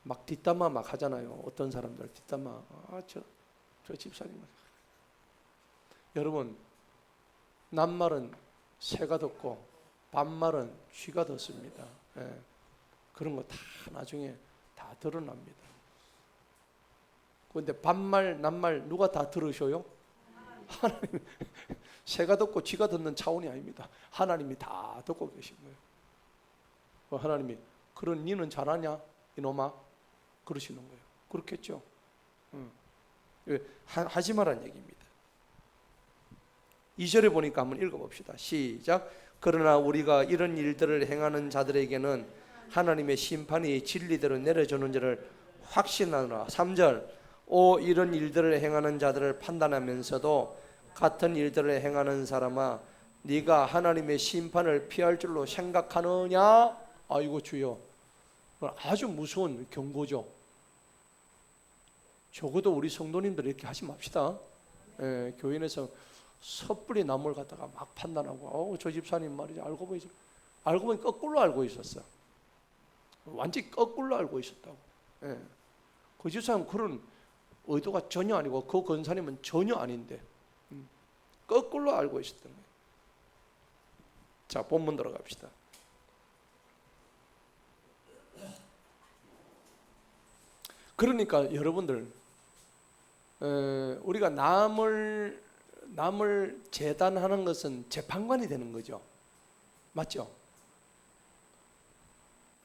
막 뒷담화 막 하잖아요. 어떤 사람들 뒷담화 저 집사님 여러분 남말은 새가 듣고 반말은 쥐가 듣습니다. 그런 거 다 나중에 다 드러납니다. 그런데 반말 낱말 누가 다 들으셔요? 하나님. 새가 듣고 쥐가 듣는 차원이 아닙니다. 하나님이 다 듣고 계신 거예요. 하나님이 그런 니는 잘하냐 이놈아 그러시는 거예요. 그렇겠죠. 하지 말란 얘기입니다. 2절에 보니까 한번 읽어봅시다. 시작. 그러나 우리가 이런 일들을 행하는 자들에게는 하나님의 심판이 진리대로 내려주는 줄을 확신하노라. 3절. 오 이런 일들을 행하는 자들을 판단하면서도 같은 일들을 행하는 사람아 네가 하나님의 심판을 피할 줄로 생각하느냐. 아이고 주여, 아주 무서운 경고죠. 적어도 우리 성도님들 이렇게 하지 맙시다. 교회 내에서 섣불리 남을 갖다가 막 판단하고 저 집사님 말이지 알고 보니 거꾸로 알고 있었어. 완전히 거꾸로 알고 있었다고. 그 집사님 그런 의도가 전혀 아니고 그 권사님은 전혀 아닌데 거꾸로 알고 있었던 거예요. 자, 본문 들어갑시다. 그러니까 여러분들 우리가 남을 재단하는 것은 재판관이 되는 거죠. 맞죠?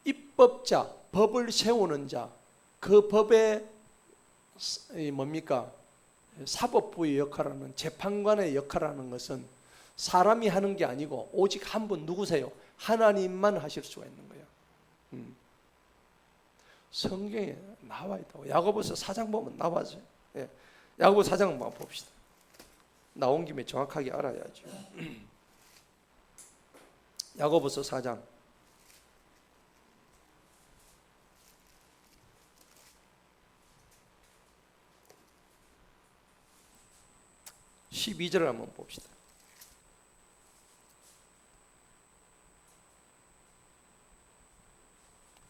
입법자, 법을 세우는 자, 그 법의 뭡니까? 사법부의 역할하는 재판관의 역할하는 것은 사람이 하는 게 아니고 오직 한 분 누구세요? 하나님만 하실 수가 있는 거예요. 성경에 나와 있다고. 야고보서 4장 보면 나와죠. 예. 야고보 4장 한번 봅시다. 나온 김에 정확하게 알아야죠. 야고보서 4장 12절을 한번 봅시다.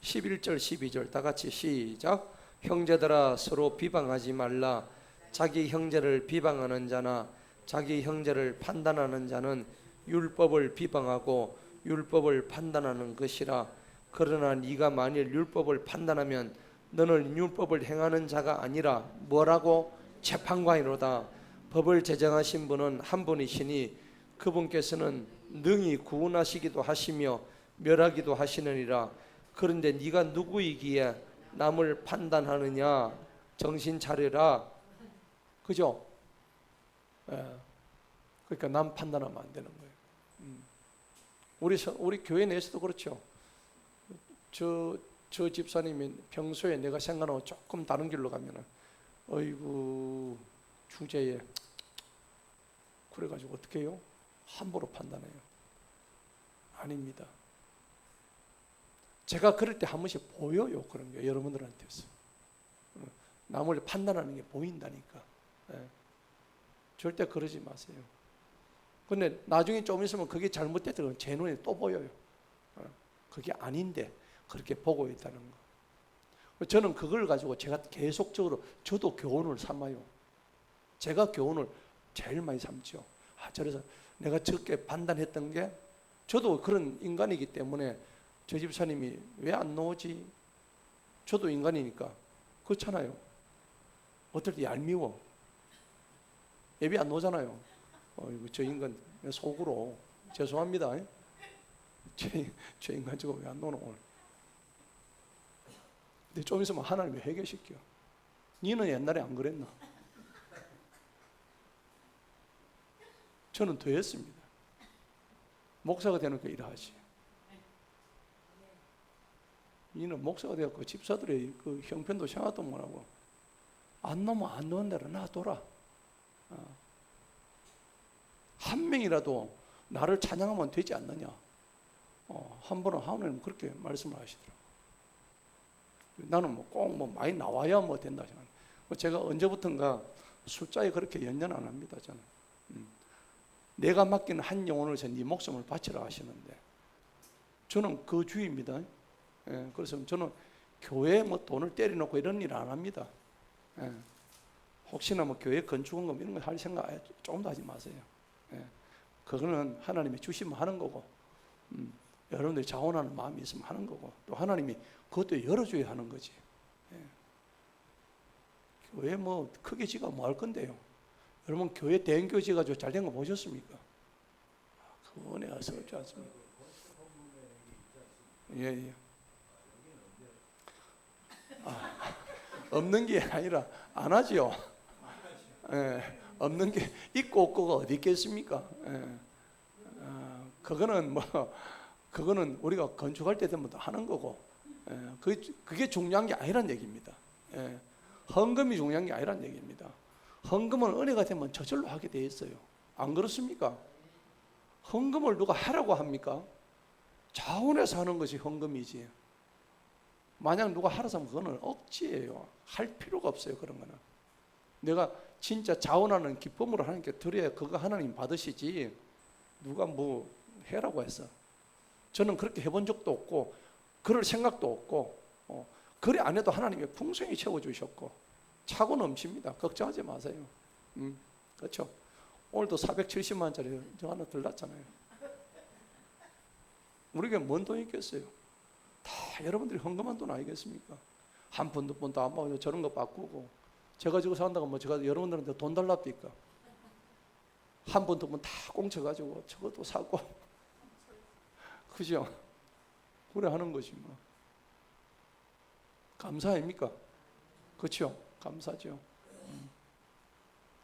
11절 12절 다 같이 시작. 형제들아 서로 비방하지 말라. 자기 형제를 비방하는 자나 자기 형제를 판단하는 자는 율법을 비방하고 율법을 판단하는 것이라. 그러나 네가 만일 율법을 판단하면 너는 율법을 행하는 자가 아니라 뭐라고? 재판관이로다. 법을 제정하신 분은 한 분이시니 그분께서는 능히 구원하시기도 하시며 멸하기도 하시느니라. 그런데 네가 누구이기에 남을 판단하느냐? 정신 차려라. 그죠? 예. 그러니까 남 판단하면 안 되는 거예요. 우리 교회 내에서도 그렇죠. 저 집사님이 평소에 내가 생각하고 조금 다른 길로 가면은 어이구 주제에 그래가지고 어떻게 해요? 함부로 판단해요. 아닙니다. 제가 그럴 때 한 번씩 보여요. 그런 게 여러분들한테서 남을 판단하는 게 보인다니까. 예. 절대 그러지 마세요. 근데 나중에 좀 있으면 그게 잘못됐다면 제 눈에 또 보여요. 그게 아닌데 그렇게 보고 있다는 거. 저는 그걸 가지고 제가 계속적으로 저도 교훈을 삼아요. 제가 교훈을 제일 많이 삼죠. 그래서 내가 적게 판단했던 게 저도 그런 인간이기 때문에 저 집사님이 왜 안 나오지? 저도 인간이니까 그렇잖아요. 어떨 때 얄미워. 예배 안 나오잖아요. 저 인간 속으로 죄송합니다. 저 인간 저거 왜 안 나오나 오늘. 근데 좀 있으면 하나님이 해결시켜. 니는 옛날에 안 그랬나? 저는 더 했습니다. 목사가 되니까 일하지. 니는 목사가 되었고 집사들의 그 형편도 생각도 못하고 안 나오면 안 나온 대로 놔둬라. 한 명이라도 나를 찬양하면 되지 않느냐. 한 번은 하나님 그렇게 말씀을 하시더라고요. 나는 꼭 많이 나와야 된다 생각. 제가 언제부턴가 숫자에 그렇게 연연 안 합니다. 저는 내가 맡기는 한 영혼을 위해서 네 목숨을 바치라 하시는데 저는 그 주의입니다. 예, 그래서 저는 교회에 돈을 때려놓고 이런 일 안 합니다. 예, 혹시나 교회 건축원금 이런 거 할 생각 조금도 하지 마세요. 예, 그거는 하나님이 주시면 하는 거고 여러분들이 자원하는 마음이 있으면 하는 거고 또 하나님이 그것도 열어줘야 하는 거지. 예. 교회 크게 지가 뭐 할 건데요. 여러분 교회 대형교회 지어가지고 잘된 거 보셨습니까? 그 은혜가 서럽지 않습니까? 예. 없는 게 아니라 안 하지요. 예. 없는 게 있고 없고가 어디 있겠습니까? 예. 그거는 우리가 건축할 때 되면 하는 거고, 그게 중요한 게 아니란 얘기입니다. 헌금이 중요한 게 아니란 얘기입니다. 헌금은 은혜가 되면 저절로 하게 돼 있어요. 안 그렇습니까? 헌금을 누가 하라고 합니까? 자원해서 하는 것이 헌금이지. 만약 누가 하라고 하면 그거는 억지예요. 할 필요가 없어요. 그런 거는. 내가 진짜 자원하는 기쁨으로 하나님께 드려야 그거 하나님 받으시지 누가 해라고 했어. 저는 그렇게 해본 적도 없고 그럴 생각도 없고 그래 안 해도 하나님이 풍성히 채워주셨고 차고 넘칩니다. 걱정하지 마세요. 그렇죠. 오늘도 470만 원짜리 저 하나 들렀잖아요. 우리가 뭔 돈 있겠어요. 다 여러분들이 헌금한 돈 아니겠습니까? 한 푼, 두 푼도 안 받고 저런 거 바꾸고 제가 저거 산다고 제가 여러분들한테 돈 달랍니까? 한 푼, 두 푼 다 꽁쳐가지고 저것도 사고 그죠? 그래 하는 것이 감사 아닙니까? 그렇죠? 감사죠.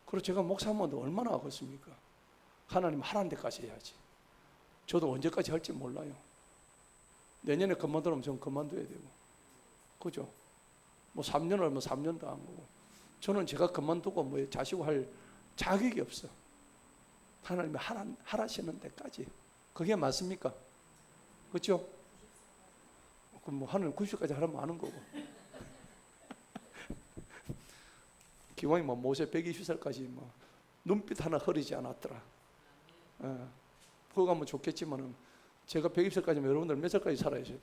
그리고 제가 목사하면 얼마나 하겠습니까? 하나님 하라는 데까지 해야지. 저도 언제까지 할지 몰라요. 내년에 그만두면 저는 그만둬야 되고, 그죠? 뭐 3년을 뭐 3년도 안 거고, 저는 제가 그만두고 뭐 자시고 할 자격이 없어. 하나님이 하라시는 데까지. 그게 맞습니까? 그렇죠? 그럼 뭐 하나님 90까지 하라면 하는 거고. 기왕이 뭐 모세 120살까지 뭐 눈빛 하나 흐리지 않았더라. 그거 가면 좋겠지만은 제가 120살까지면 여러분들 몇 살까지 살아야 돼요?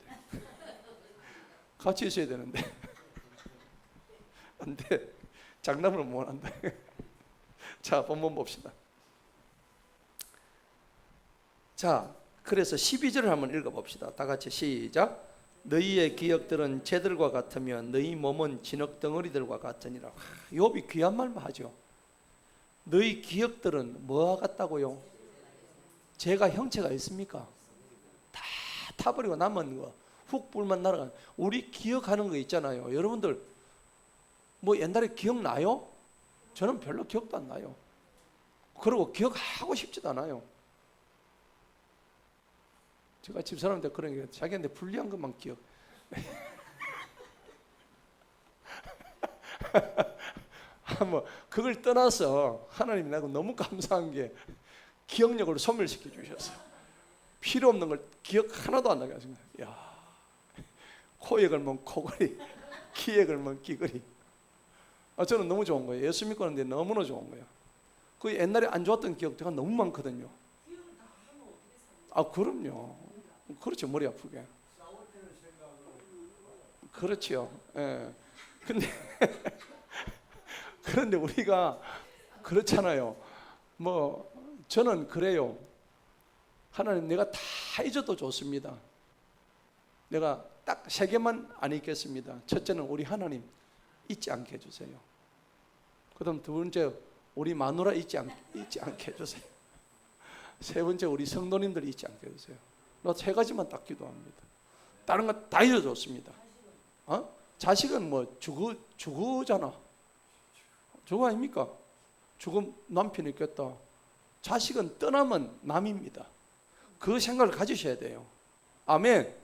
같이 있어야 되는데 안 돼. 장난으로 못 한다. 자, 본문 봅시다. 자, 그래서 12절을 한번 읽어봅시다. 다 같이 시작. 너희의 기억들은 재들과 같으며 너희 몸은 진흙 덩어리들과 같으니라. 욥이 귀한 말만 하죠. 너희 기억들은 뭐와 같다고요? 죄가 형체가 있습니까? 다 타버리고 남은 거, 훅 불만 날아간. 우리 기억하는 거 있잖아요. 여러분들 뭐 옛날에 기억나요? 저는 별로 기억도 안 나요. 그리고 기억하고 싶지도 않아요. 제가 집사람한테 그런 게 자기한테 불리한 것만 기억. 뭐 그걸 떠나서 하나님이 나하고 너무 감사한 게 기억력을 소멸시켜 주셨어요. 필요 없는 걸 기억 하나도 안 나게 하신 거예요. 야, 코에 걸면 코걸이, 귀에 걸면 귀걸이. 저는 너무 좋은 거예요. 예수 믿고 하는데 너무나 좋은 거예요. 그 옛날에 안 좋았던 기억들이 너무 많거든요. 그럼요. 그렇죠. 머리 아프게. 그렇죠. 예. 근데 그런데 우리가 그렇잖아요. 뭐 저는 그래요. 하나님, 내가 다 잊어도 좋습니다. 내가 딱 3개만 안 잊겠습니다. 첫째는 우리 하나님 잊지 않게 해주세요. 그다음 2번째 우리 마누라 잊지 않게 해주세요. 3번째 우리 성도님들 잊지 않게 해주세요. 나 3가지만 딱 기도합니다. 다른 거 다 잊어줬습니다. 자식은 뭐 주거잖아. 주거 아닙니까? 죽음 남편이 있겠다. 자식은 떠나면 남입니다. 그 생각을 가지셔야 돼요. 아멘.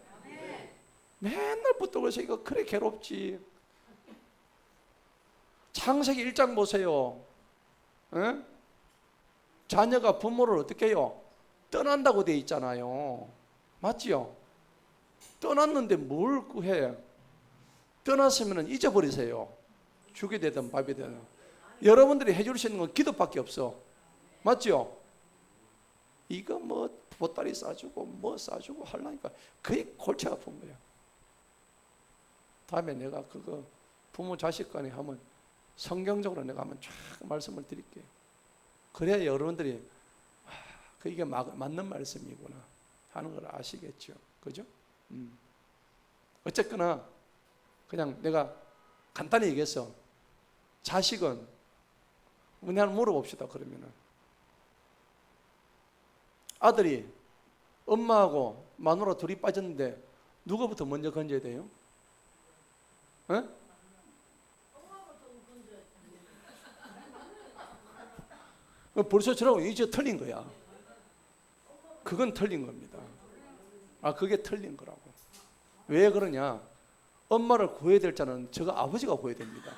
맨날 붙들고 있어. 이거 그래 괴롭지. 창세기 1장 보세요. 에? 자녀가 부모를 어떻게 해요? 떠난다고 돼 있잖아요. 맞지요? 떠났는데 뭘 구해? 떠났으면 잊어버리세요. 죽이 되든 밥이 되든. 여러분들이 해줄 수 있는 건 기도밖에 없어. 맞죠? 이거 뭐 보따리 싸주고 뭐 싸주고 하려니까 그게 골치 아픈 거야. 다음에 내가 그거 부모 자식 간에 하면 성경적으로 내가 한번 쫙 말씀을 드릴게요. 그래야 여러분들이 이게 맞는 말씀이구나 하는 걸 아시겠죠. 그죠? 어쨌거나 그냥 내가 간단히 얘기했어. 자식은 우리 하나 물어봅시다. 그러면은 아들이 엄마하고 마누라 둘이 빠졌는데 누구부터 먼저 건져야 돼요? 에? 벌써 저라고 이제 틀린 거야. 그건 틀린 겁니다. 그게 틀린 거라고. 왜 그러냐? 엄마를 구해야 될 자는 저가 아버지가 구해야 됩니다.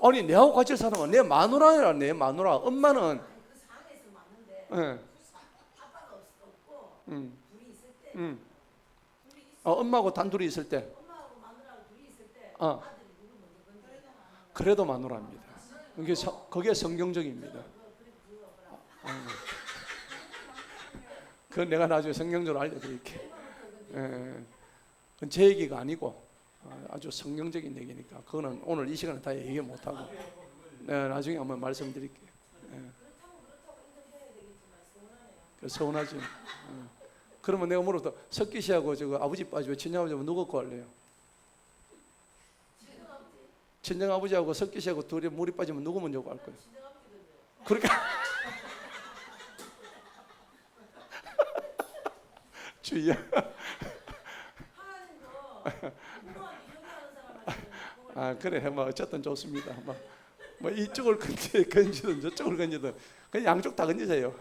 아니 내하고 같이 사는 내 마누라야. 내 마누라. 엄마는 엄마하고 단둘이 있을 때 그래도 마누라입니다. 그게 성경적입니다. 그건 내가 나중에 성경적으로 알려드릴게. 그건 제 얘기가 아니고 아주 성경적인 얘기니까 그거는 오늘 이 시간에 다 얘기 못하고 나중에 한번 말씀드릴게요. 서운하지. 그러면 내가 물어도 석기 씨하고 저거 아버지 빠지고 친정아버지하고 누구 거 할래요? 친정아버지하고 석기 씨하고 둘이 물이 빠지면 누구 먼저 갈 거예요? 그러니까 주의야. 그래 뭐 어쨌든 좋습니다. 뭐 이쪽을 건지든 저쪽을 건지든 그냥 양쪽 다 건지세요.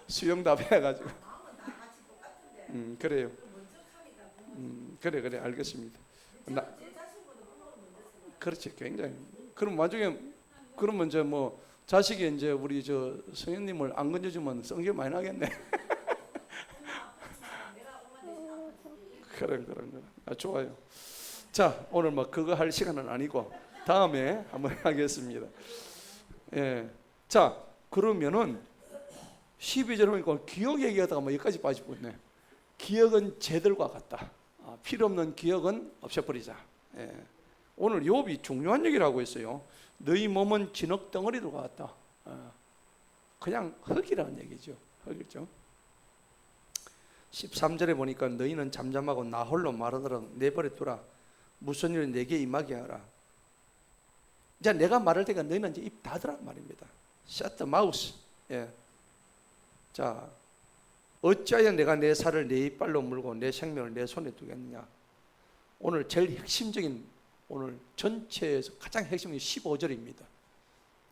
수영 다 배워가지고. 그래요. 그래 알겠습니다. 그렇지 굉장히. 그럼 나중에 그러면 이제 뭐 자식이 이제 우리 저 성현님을 안 건져주면 성질 많이 나겠네. 그런. 좋아요. 자, 오늘 뭐 그거 할 시간은 아니고 다음에 한번 하겠습니다. 예. 자, 그러면은 12절 보니까 기억 얘기하다가 뭐 여기까지 빠지고 있네. 기억은 쟤들과 같다. 필요 없는 기억은 없애버리자. 예. 오늘 욥이 중요한 얘기를 하고 있어요. 너희 몸은 진흙 덩어리들과 같다. 그냥 흙이라는 얘기죠. 흙이죠. 13절에 보니까 너희는 잠잠하고 나 홀로 말하더라. 내버려 두라. 무슨 일은 내게 임하게 하라. 이제 내가 말할 때가 너희는 이제 입 닫으란 말입니다. Shut the mouth. 예. 자, 어찌하여 내가 내 살을 내 이빨로 물고 내 생명을 내 손에 두겠느냐. 오늘 제일 핵심적인 오늘 전체에서 가장 핵심이 15절입니다.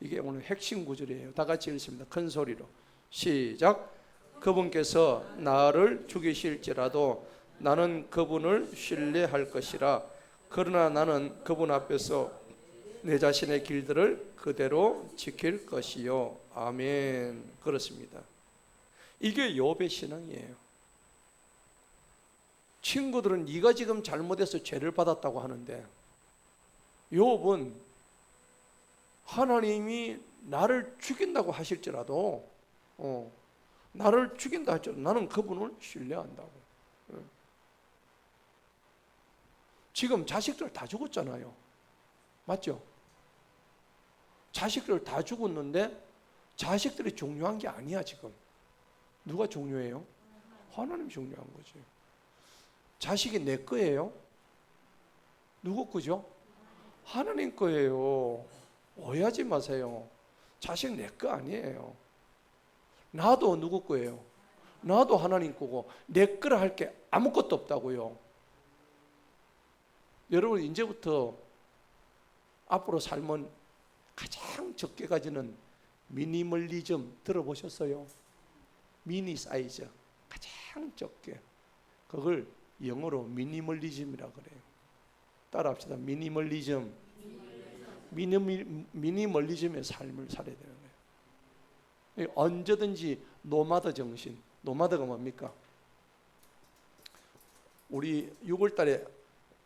이게 오늘 핵심 구절이에요. 다 같이 읽습니다. 큰 소리로 시작. 그분께서 나를 죽이실지라도 나는 그분을 신뢰할 것이라. 그러나 나는 그분 앞에서 내 자신의 길들을 그대로 지킬 것이요. 아멘. 그렇습니다. 이게 욥의 신앙이에요. 친구들은 네가 지금 잘못해서 죄를 받았다고 하는데 욥은 하나님이 나를 죽인다고 하실지라도 나를 죽인다 할지라도 나는 그분을 신뢰한다고. 지금 자식들 다 죽었잖아요. 맞죠? 자식들 다 죽었는데 자식들이 중요한 게 아니야. 지금 누가 중요해요? 하나님이 중요한 거지. 자식이 내 거예요? 누구 거죠? 하나님 거예요. 오해하지 마세요. 자식 내 거 아니에요. 나도 누구 거예요? 나도 하나님 거고 내 거라 할 게 아무것도 없다고요. 여러분 이제부터 앞으로 삶은 가장 적게 가지는 미니멀리즘 들어보셨어요? 미니 사이즈 가장 적게. 그걸 영어로 미니멀리즘이라고 그래요. 따라합시다. 미니멀리즘. 미니멀리즘의 삶을 살아야 되는 거예요. 언제든지 노마드 정신. 노마드가 뭡니까? 우리 6월 달에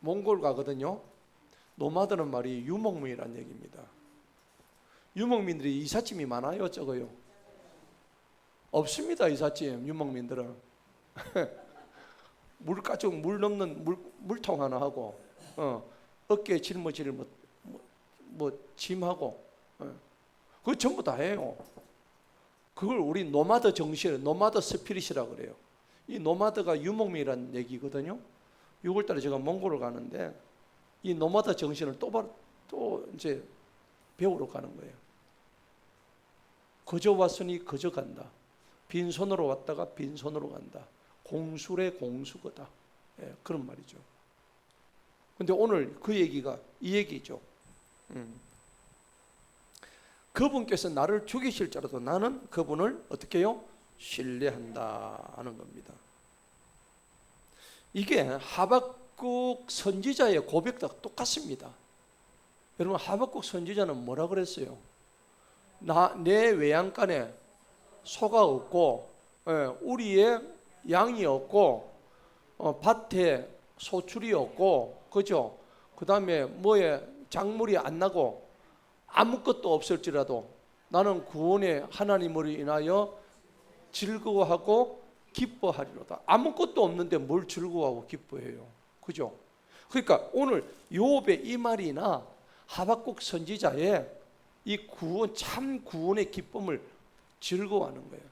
몽골 가거든요. 노마드는 말이 유목민이라는 얘기입니다. 유목민들이 이삿짐이 많아요, 적어요? 없습니다. 이삿짐 유목민들은. 물 가지고 물 넘는 물통 하나 하고 어깨에 짊어질 짐하고 그거 전부 다 해요. 그걸 우리 노마드 정신, 노마드 스피릿이라고 그래요. 이 노마드가 유목민이라는 얘기거든요. 6월 달에 제가 몽골을 가는데 이 노마드 정신을 또 이제 배우러 가는 거예요. 거저 왔으니 거저 간다. 빈손으로 왔다가 빈손으로 간다. 공술의 공수거다. 예, 그런 말이죠. 근데 오늘 그 얘기가 이 얘기죠. 그분께서 나를 죽이실지라도 나는 그분을 어떻게 해요? 신뢰한다 하는 겁니다. 이게 하박국 선지자의 고백과 똑같습니다. 여러분 하박국 선지자는 뭐라 그랬어요? 내 외양간에 소가 없고 우리의 양이 없고 밭에 소출이 없고 그죠? 그 다음에 뭐에 작물이 안 나고 아무것도 없을지라도 나는 구원의 하나님으로 인하여 즐거워하고 기뻐하리로다. 아무것도 없는데 뭘 즐거워하고 기뻐해요? 그죠? 그러니까 오늘 욥의 이 말이나 하박국 선지자의 이 구원, 참 구원의 기쁨을 즐거워하는 거예요.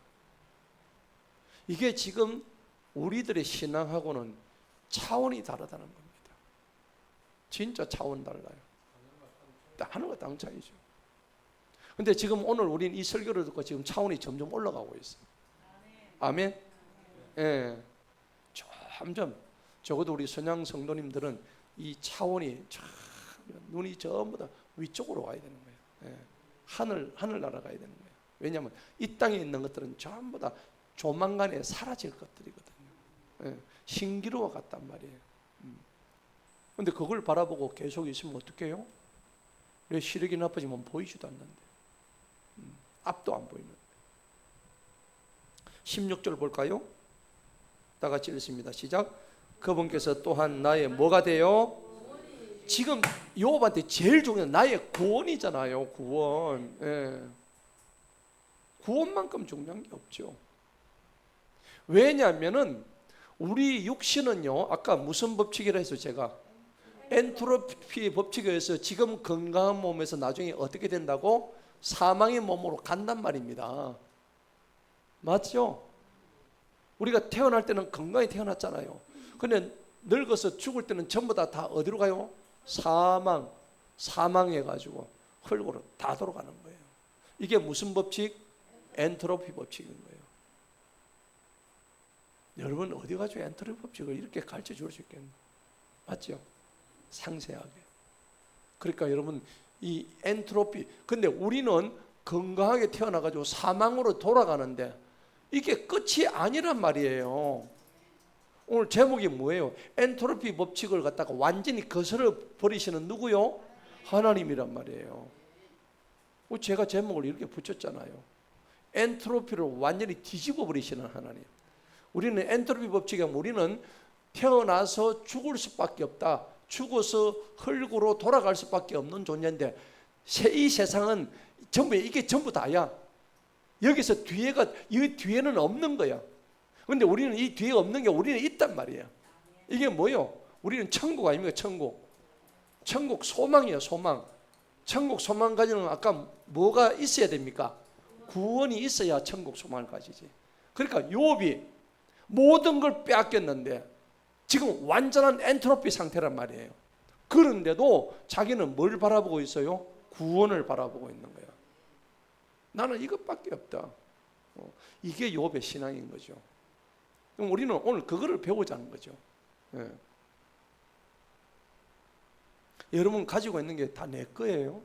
이게 지금 우리들의 신앙하고는 차원이 다르다는 겁니다. 진짜 차원 달라요. 하늘과 땅 차이죠. 근데 지금 오늘 우리는 이 설교를 듣고 지금 차원이 점점 올라가고 있어요. 아멘. 예. 점점 적어도 우리 선양 성도님들은 이 차원이 참 눈이 전부 다 위쪽으로 가야 되는 거예요. 예. 하늘 날아가야 되는 거예요. 왜냐하면 이 땅에 있는 것들은 전부 다 조만간에 사라질 것들이거든요. 예. 신기루와 같단 말이에요. 근데 그걸 바라보고 계속 있으면 어떡해요? 왜 시력이 나빠지면 보이지도 않는데, 앞도 안 보이는데. 16절 볼까요? 다 같이 읽습니다. 시작. 그분께서 또한 나의 뭐가 돼요? 지금 요업한테 제일 중요한 나의 구원이잖아요. 구원. 예. 구원만큼 중요한 게 없죠. 왜냐하면은 우리 육신은요, 아까 무슨 법칙이라 해서 제가 엔트로피 법칙에 의해서 지금 건강한 몸에서 나중에 어떻게 된다고? 사망의 몸으로 간단 말입니다. 맞죠? 우리가 태어날 때는 건강히 태어났잖아요. 근데 늙어서 죽을 때는 전부 다 어디로 가요? 사망해가지고 흙으로 다 돌아가는 거예요. 이게 무슨 법칙? 엔트로피 법칙인 거예요. 여러분 어디 가지고 엔트로피 법칙을 이렇게 가르쳐 줄 수 있겠나? 맞죠? 상세하게. 그러니까 여러분 이 엔트로피, 근데 우리는 건강하게 태어나가지고 사망으로 돌아가는데 이게 끝이 아니란 말이에요. 오늘 제목이 뭐예요? 엔트로피 법칙을 갖다가 완전히 거스려 버리시는 누구요? 하나님이란 말이에요. 제가 제목을 이렇게 붙였잖아요. 엔트로피를 완전히 뒤집어 버리시는 하나님. 우리는 엔트로피 법칙에 우리는 태어나서 죽을 수밖에 없다. 죽어서 흙으로 돌아갈 수밖에 없는 존재인데 이 세상은 전부 이게 전부 다야. 여기서 이 뒤에는 없는 거야. 근데 우리는 이 뒤에 없는 게 우리는 있단 말이야. 이게 뭐요? 우리는 천국 아닙니까? 천국 소망이에요. 소망. 천국 소망 가지는 아까 뭐가 있어야 됩니까? 구원이 있어야 천국 소망을 가지지. 그러니까 욥이 모든 걸 빼앗겼는데 지금 완전한 엔트로피 상태란 말이에요. 그런데도 자기는 뭘 바라보고 있어요? 구원을 바라보고 있는 거야. 나는 이것밖에 없다. 이게 욥의 신앙인 거죠. 그럼 우리는 오늘 그거를 배우자는 거죠. 예. 여러분 가지고 있는 게 다 내 거예요?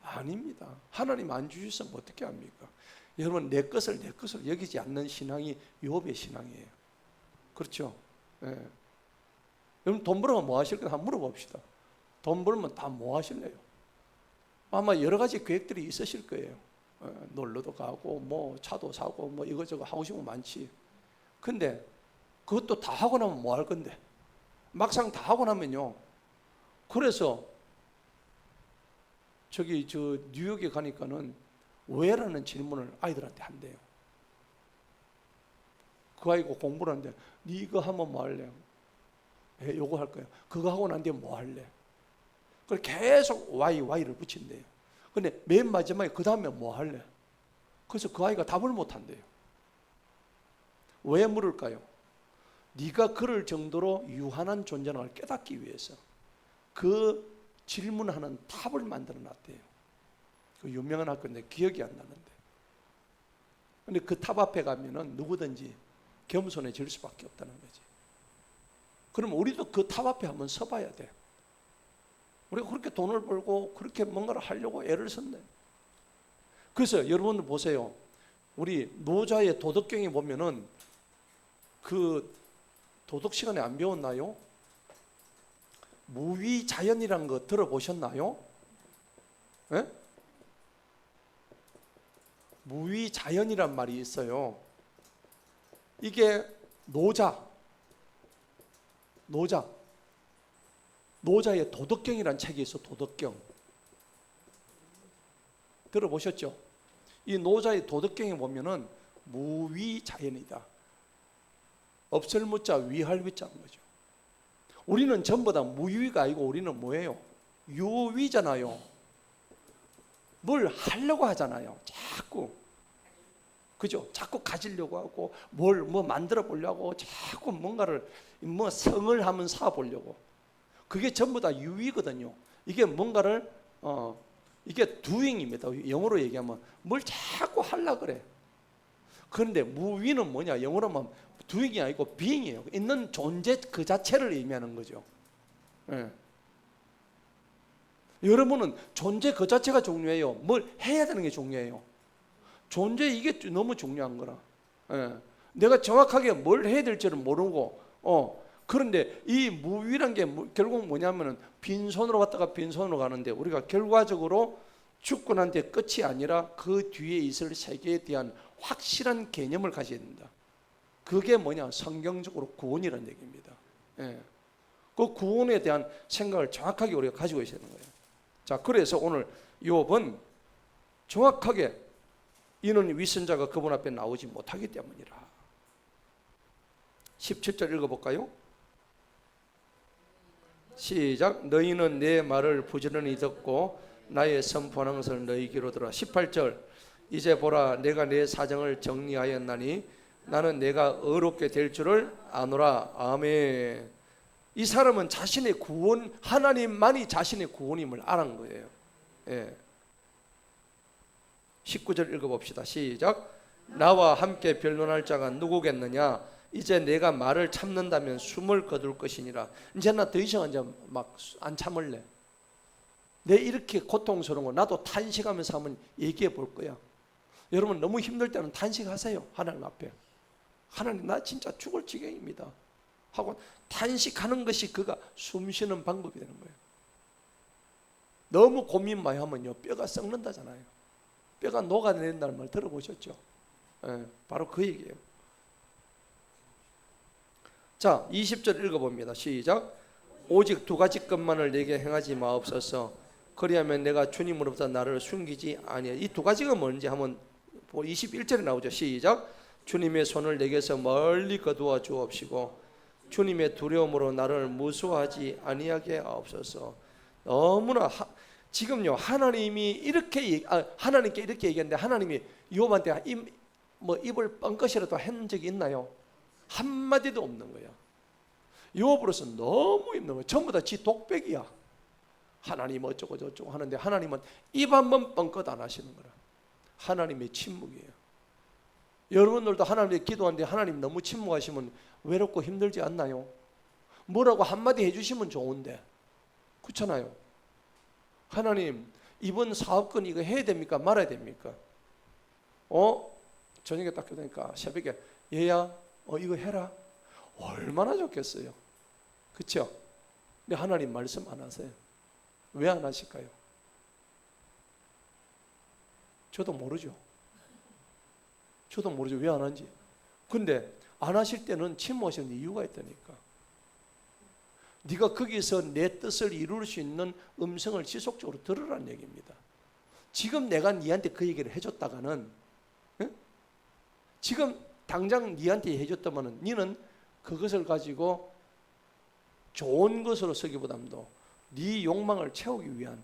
아닙니다. 하나님 안 주셨으면 어떻게 합니까? 여러분 내 것을 여기지 않는 신앙이 욥의 신앙이에요. 그렇죠? 예. 여러분 돈 벌으면 뭐 하실 거예요? 한번 물어봅시다. 돈 벌면 다 뭐 하실래요? 아마 여러 가지 계획들이 있으실 거예요. 놀러도 가고 뭐 차도 사고 뭐 이것저것 하고 싶은 거 많지. 근데 그것도 다 하고 나면 뭐 할 건데? 막상 다 하고 나면요. 그래서 저 뉴욕에 가니까는 왜라는 질문을 아이들한테 한대요. 그 아이가 공부를 하는데 네 이거 하면 뭐 할래? 요거 할 거야. 그거 하고 난 뒤에 뭐 할래? 그걸 계속 Y를 붙인대요. 근데 맨 마지막에 그 다음에 뭐 할래? 그래서 그 아이가 답을 못 한대요. 왜 물을까요? 네가 그럴 정도로 유한한 존재라는 걸 깨닫기 위해서 그 질문하는 탑을 만들어 놨대요. 그 유명한 학교인데 기억이 안 나는데. 근데 그 탑 앞에 가면은 누구든지 겸손해질 수밖에 없다는 거지. 그럼 우리도 그 탑 앞에 한번 서봐야 돼. 우리가 그렇게 돈을 벌고 그렇게 뭔가를 하려고 애를 썼네. 그래서 여러분들 보세요. 우리 노자의 도덕경에 보면은 그 도덕 시간에 안 배웠나요? 무위자연이라는 거 들어보셨나요? 네? 무위자연이란 말이 있어요. 이게 노자의 도덕경이란 책이 있어. 도덕경 들어보셨죠? 이 노자의 도덕경에 보면은 무위자연이다. 없을 무자 위할 위자인 거죠. 우리는 전부 다 무위가 아니고 우리는 뭐예요? 유위잖아요. 뭘 하려고 하잖아요. 자꾸. 그죠? 자꾸 가지려고 하고 뭐 만들어 보려고 자꾸 뭔가를 성을 한번 쌓아 보려고. 그게 전부 다 유위거든요. 이게 뭔가를 이게 doing입니다. 영어로 얘기하면 뭘 자꾸 하려고 그래. 그런데 무위는 뭐냐? 영어로 하면 doing이 아니고 being이에요. 있는 존재 그 자체를 의미하는 거죠. 예. 여러분은 존재 그 자체가 중요해요. 뭘 해야 되는 게 중요해요. 존재 이게 너무 중요한 거라. 예. 내가 정확하게 뭘 해야 될지를 모르고 그런데 이 무위란 게 결국 뭐냐면은 빈손으로 갔다가 빈손으로 가는데 우리가 결과적으로 죽고 난 뒤에 끝이 아니라 그 뒤에 있을 세계에 대한 확실한 개념을 가져야 된다. 그게 뭐냐? 성경적으로 구원이라는 얘기입니다. 예. 그 구원에 대한 생각을 정확하게 우리가 가지고 있어야 되는 거예요. 자, 그래서 오늘 욥은 정확하게 이는 위선자가 그분 앞에 나오지 못하기 때문이라. 17절 읽어볼까요? 시작. 너희는 내 말을 부지런히 듣고 나의 선포하는 것을 너희 귀로 들어. 18절. 이제 보라, 내가 내 사정을 정리하였나니 나는 내가 의롭게 될 줄을 아노라. 아멘. 이 사람은 자신의 구원, 하나님만이 자신의 구원임을 알은 거예요. 예. 19절 읽어봅시다. 시작. 나와 함께 변론할 자가 누구겠느냐? 이제 내가 말을 참는다면 숨을 거둘 것이니라. 이제 나 더 이상 이제 막 안 참을래. 내 이렇게 고통스러운 거 나도 탄식하면서 한번 얘기해 볼 거야. 여러분 너무 힘들 때는 탄식하세요. 하나님 앞에. 하나님 나 진짜 죽을 지경입니다 하고 탄식하는 것이 그가 숨쉬는 방법이 되는 거예요. 너무 고민 많이 하면요 뼈가 썩는다잖아요. 뼈가 녹아내린다는 말 들어보셨죠? 예, 바로 그 얘기예요. 자, 20절 읽어봅니다. 시작. 오직 두 가지 것만을 내게 행하지 마옵소서. 그리하면 내가 주님으로부터 나를 숨기지 아니하. 이 두 가지가 뭔지 한번 21절에 나오죠. 시작. 주님의 손을 내게서 멀리 거두어 주옵시고 주님의 두려움으로 나를 무수하지 아니하게 하옵소서. 너무나 지금요 하나님이 이렇게 하나님께 이렇게 얘기했는데 하나님이 욥한테 입을 뻥끗이라도 한 적이 있나요? 한마디도 없는 거야. 욥으로서 너무 힘든 거야. 전부 다 지 독백이야. 하나님 어쩌고 저쩌고 하는데 하나님은 입 한번 뻥끗 안 하시는 거라. 하나님의 침묵이에요. 여러분들도 하나님께 기도하는데 하나님 너무 침묵하시면 외롭고 힘들지 않나요? 뭐라고 한마디 해주시면 좋은데 그렇잖아요. 하나님 이번 사업건 이거 해야 됩니까? 말아야 됩니까? 저녁에 딱 그러니까 새벽에 얘야 이거 해라. 얼마나 좋겠어요. 그렇죠? 근데 하나님 말씀 안 하세요. 왜 안 하실까요? 저도 모르죠. 왜 안 하는지. 근데 안 하실 때는 침묵하시는 이유가 있다니까. 네가 거기서 내 뜻을 이룰 수 있는 음성을 지속적으로 들으라는 얘기입니다. 지금 내가 네한테 그 얘기를 해줬다가는 지금 당장 네한테 해줬다면 네는 그것을 가지고 좋은 것으로 쓰기보다도 네 욕망을 채우기 위한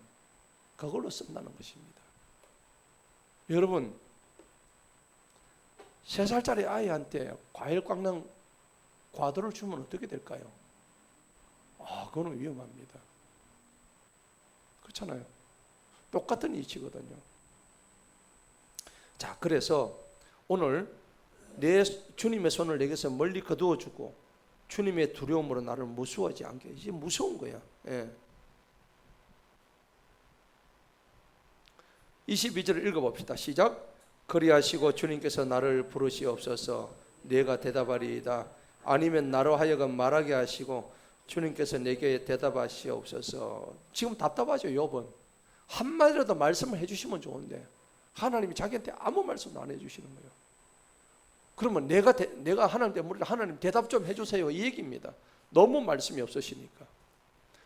그걸로 쓴다는 것입니다. 여러분 3살짜리 아이한테 과일 깎는 과도를 주면 어떻게 될까요? 그거는 위험합니다. 그렇잖아요. 똑같은 이치거든요. 자, 그래서 오늘 내 주님의 손을 내게서 멀리 거두어 주고 주님의 두려움으로 나를 무수하지 않게. 이제 무서운 거야. 예. 22절을 읽어봅시다. 시작. 그리하시고 주님께서 나를 부르시옵소서. 내가 대답하리이다. 아니면 나로 하여금 말하게 하시고 주님께서 내게 대답하시옵소서. 지금 답답하죠. 욥은 한마디라도 말씀을 해주시면 좋은데 하나님이 자기한테 아무 말씀도 안 해주시는 거예요. 그러면 내가 하나님한테 물으라. 하나님 대답 좀 해주세요 이 얘기입니다. 너무 말씀이 없으시니까.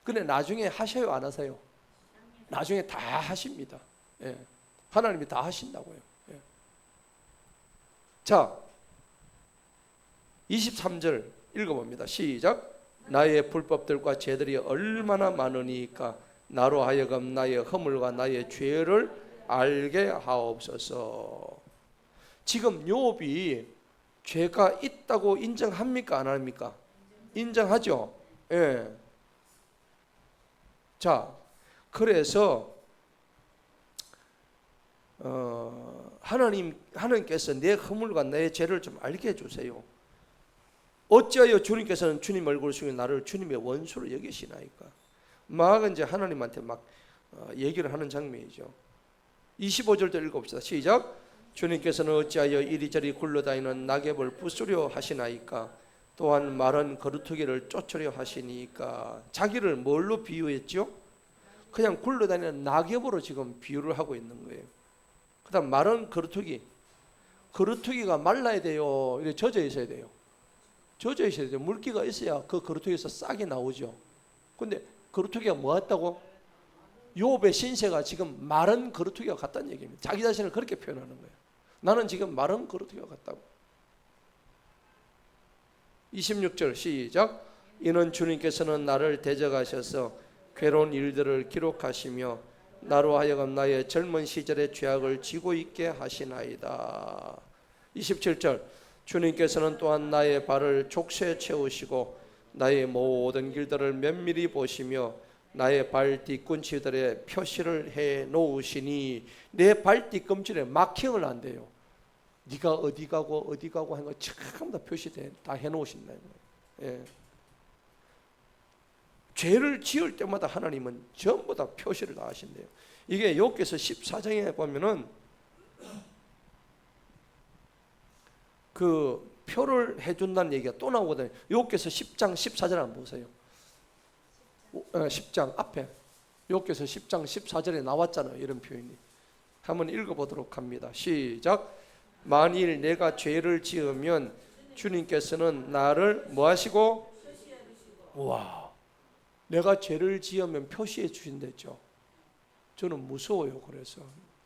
근데 나중에 하셔요 안 하세요? 나중에 다 하십니다. 예. 하나님이 다 하신다고요. 예. 자 23절 읽어봅니다. 시작. 나의 불법들과 죄들이 얼마나 많으니까 나로 하여금 나의 허물과 나의 죄를 알게 하옵소서. 지금 욥이 죄가 있다고 인정합니까 안 합니까? 인정하죠. 예. 자, 그래서 하나님께서 내 허물과 내 죄를 좀 알게 해주세요. 어찌하여 주님께서는 주님 얼굴을 숙여 나를 주님의 원수로 여기시나이까? 막 이제 하나님한테 막 얘기를 하는 장면이죠. 25절도 읽어봅시다. 시작. 주님께서는 어찌하여 이리저리 굴러다니는 낙엽을 부수려 하시나이까? 또한 마른 거루터기를 쫓으려 하시니까. 자기를 뭘로 비유했죠? 그냥 굴러다니는 낙엽으로 지금 비유를 하고 있는 거예요. 그 다음 마른 거루터기. 거루터기가 말라야 돼요? 이렇게 젖어 있어야 돼요? 젖어 있어야 돼요. 물기가 있어야 그 거루터기에서 싹이 나오죠. 근데 거루터기가 뭐였다고? 욥의 신세가 지금 마른 거루터기가 같다는 얘기입니다. 자기 자신을 그렇게 표현하는 거예요. 나는 지금 마른 거루터기가 같다고. 26절 시작. 이는 주님께서는 나를 대적하셔서 괴로운 일들을 기록하시며 나로 하여금 나의 젊은 시절의 죄악을 지고 있게 하시나이다. 27절. 주님께서는 또한 나의 발을 족쇄에 채우시고 나의 모든 길들을 면밀히 보시며 나의 발 뒤꿈치들에 표시를 해 놓으시니. 내 발 뒤꿈치에 마킹을 한대요. 네가 어디 가고 하는 거 전부 다 표시돼 다 해 놓으신다는 거예요. 예. 죄를 지을 때마다 하나님은 전부 다 표시를 다 하신대요. 이게 욥기서 14장에 보면은 그 표를 해준다는 얘기가 또 나오거든요. 욥기서 10장 14절 한번 보세요. 10장 앞에 욥기서 10장 14절에 나왔잖아요. 이런 표현이. 한번 읽어보도록 합니다. 시작. 만일 내가 죄를 지으면 주님께서는 나를 뭐 하시고? 와, 내가 죄를 지으면 표시해 주신댔죠. 저는 무서워요. 그래서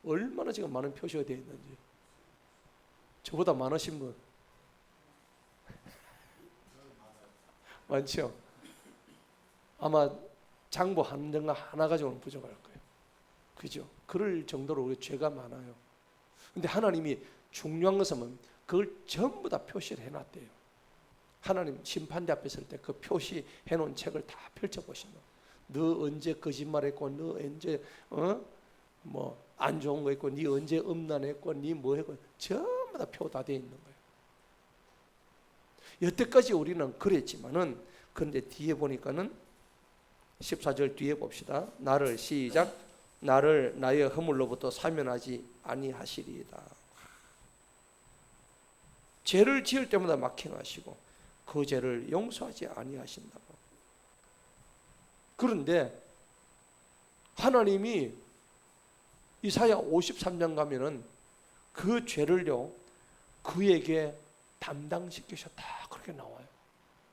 얼마나 지금 많은 표시가 되어 있는지. 저보다 많으신 분 많죠? 아마 장부 한 장가 하나 가지고는 부족할 거예요. 그죠? 그럴 정도로 우리 죄가 많아요. 근데 하나님이 중요한 것은 그걸 전부 다 표시를 해놨대요. 하나님 심판대 앞에 설 때 그 표시해 놓은 책을 다 펼쳐보신다. 너 언제 거짓말했고, 너 언제 뭐 안 좋은 거 했고, 네 언제 음란했고, 네 뭐 했고, 전부 다 표 다 돼 있는 거예요. 여태까지 우리는 그랬지만은, 그런데 뒤에 보니까는 14절 뒤에 봅시다. 나를 시작. 나를 나의 허물로부터 사면하지 아니하시리이다. 죄를 지을 때마다 마킹하시고 그 죄를 용서하지 아니하신다고. 그런데 하나님이 이사야 53장 가면은 그 죄를요 그에게 담당시키셨다 그렇게 나와요.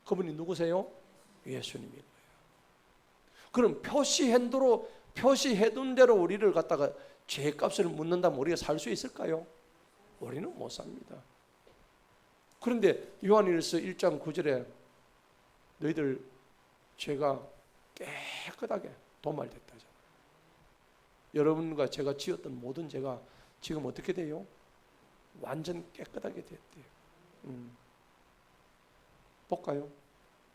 그분이 누구세요? 예수님이에요. 그럼 표시해둔 대로 우리를 갖다가 죄값을 묻는다면 우리가 살 수 있을까요? 우리는 못 삽니다. 그런데 요한일서 1장 9절에 너희들 죄가 깨끗하게 도말됐다잖아요. 여러분과 제가 지었던 모든 죄가 지금 어떻게 돼요? 완전 깨끗하게 됐대요. 볼까요?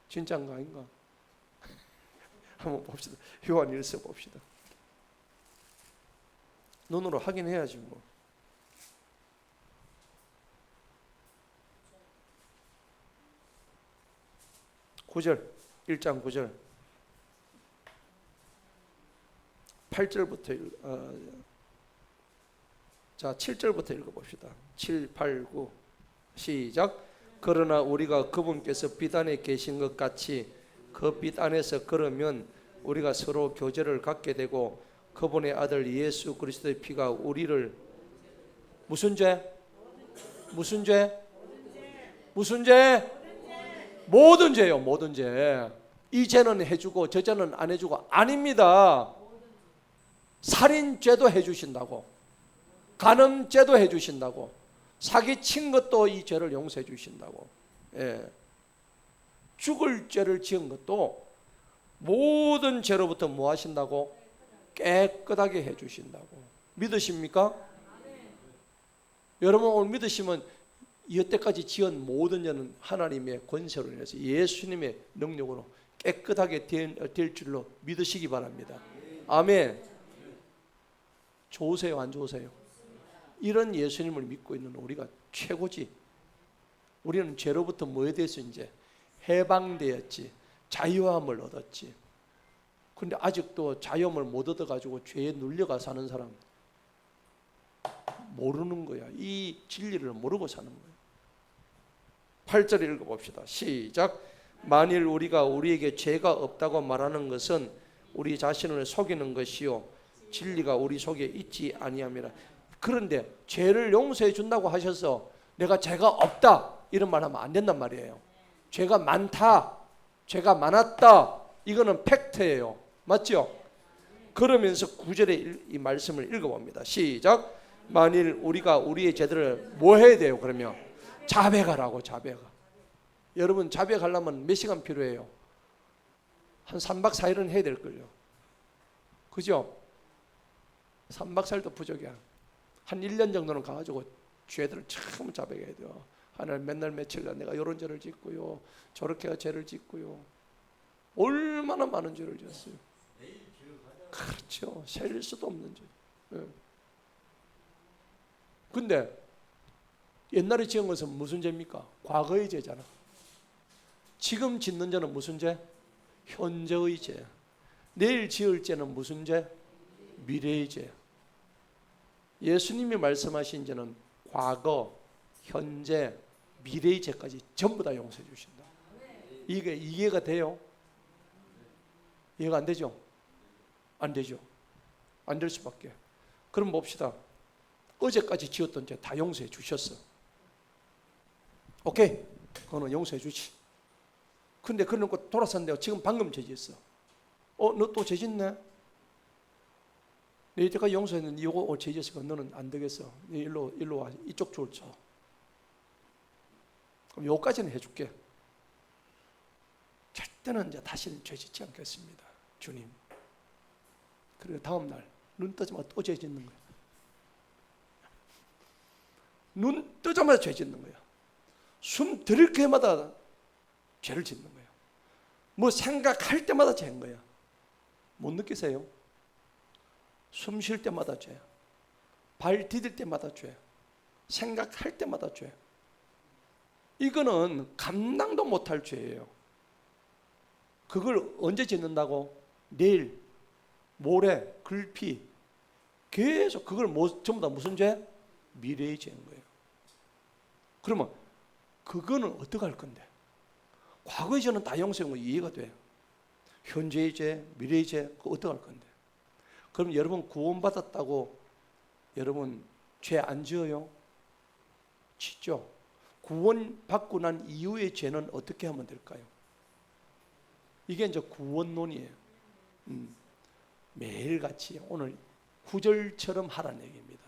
진짜인가 아닌가? 한번 봅시다. 요한일서 봅시다. 눈으로 확인해야지 뭐. 9절 1장 9절 8절부터 자 7절부터 읽어봅시다. 7, 8, 9 시작. 그러나 우리가 그분께서 빛 안에 계신 것 같이 그 빛 안에서 걸으면 우리가 서로 교제를 갖게 되고 그분의 아들 예수 그리스도의 피가 우리를 무슨 죄? 무슨 죄? 무슨 죄? 모든 죄요. 모든 죄. 이 죄는 해주고 저 죄는 안 해주고 아닙니다. 살인죄도 해주신다고, 간음죄도 해주신다고, 사기친 것도 이 죄를 용서해 주신다고, 예. 죽을 죄를 지은 것도 모든 죄로부터 뭐 하신다고? 깨끗하게 해주신다고. 믿으십니까? 여러분 오늘 믿으시면 여태까지 지은 모든 죄는 하나님의 권세로 인해서 예수님의 능력으로 깨끗하게 될 줄로 믿으시기 바랍니다. 아멘. 좋으세요? 안 좋으세요? 이런 예수님을 믿고 있는 우리가 최고지. 우리는 죄로부터 뭐에 대해서 이제 해방되었지, 자유함을 얻었지. 근데 아직도 자유함을 못 얻어가지고 죄에 눌려가 사는 사람 모르는 거야. 이 진리를 모르고 사는 거야. 8절 읽어봅시다. 시작. 만일 우리가 우리에게 죄가 없다고 말하는 것은 우리 자신을 속이는 것이요 진리가 우리 속에 있지 아니함이라. 그런데 죄를 용서해 준다고 하셔서 내가 죄가 없다 이런 말 하면 안 된단 말이에요. 죄가 많다, 죄가 많았다, 이거는 팩트예요. 맞죠? 그러면서 9절에 이 말씀을 읽어봅니다. 시작. 만일 우리가 우리의 죄들을 뭐 해야 돼요? 그러면 자백하라고. 자백하. 여러분 자백하려면 몇 시간 필요해요? 한 3박 4일은 해야 될걸요. 그죠? 3박 4일도 부족이야. 한 1년 정도는 가가지고 죄들을 처음 자백해야 돼요. 하나님 맨날 며칠간 내가 이런 죄를 짓고요, 저렇게 죄를 짓고요, 얼마나 많은 죄를 지었어요. 그렇죠. 셀 수도 없는 죄. 네. 근데 옛날에 지은 것은 무슨 죄입니까? 과거의 죄잖아. 지금 짓는 죄는 무슨 죄? 현재의 죄. 내일 지을 죄는 무슨 죄? 미래의 죄. 예수님이 말씀하신 죄는 과거, 현재, 미래의 죄까지 전부 다 용서해 주신다. 이게 이해가 돼요? 이해가 안 되죠? 안 되죠. 안 될 수밖에. 그럼 봅시다. 어제까지 지었던 죄 다 용서해 주셨어. 오케이, 그거는 용서해 주지. 근데 그러고 돌아섰는데 지금 방금 죄 지었어. 너 또 죄 짓네? 내 이때까지 용서했는데 이거 죄 지었으니까 너는 안 되겠어. 일로 와. 이쪽 줄 쳐. 그럼 요까지는 해줄게. 절대는 이제 다시는 죄 짓지 않겠습니다, 주님. 그리고 다음 날 눈 뜨자마자 또 죄 짓는 거야. 눈 뜨자마자 죄 짓는 거야. 숨 들일 때마다 죄를 짓는 거야. 뭐 생각할 때마다 죄인 거야. 못 느끼세요? 숨 쉴 때마다 죄, 발 디딜 때마다 죄, 생각할 때마다 죄. 이거는 감당도 못할 죄예요. 그걸 언제 짓는다고? 내일, 모레, 글피. 계속 그걸 전부 다 무슨 죄? 미래의 죄인 거예요. 그러면 그거는 어떻게 할 건데? 과거의 죄는 다 용서한 거 이해가 돼. 현재의 죄, 미래의 죄, 그거 어떻게 할 건데? 그럼 여러분 구원받았다고 여러분 죄 안 지어요? 짓죠. 구원받고 난 이후의 죄는 어떻게 하면 될까요? 이게 이제 구원론이에요. 매일같이 오늘 구절처럼 하라는 얘기입니다.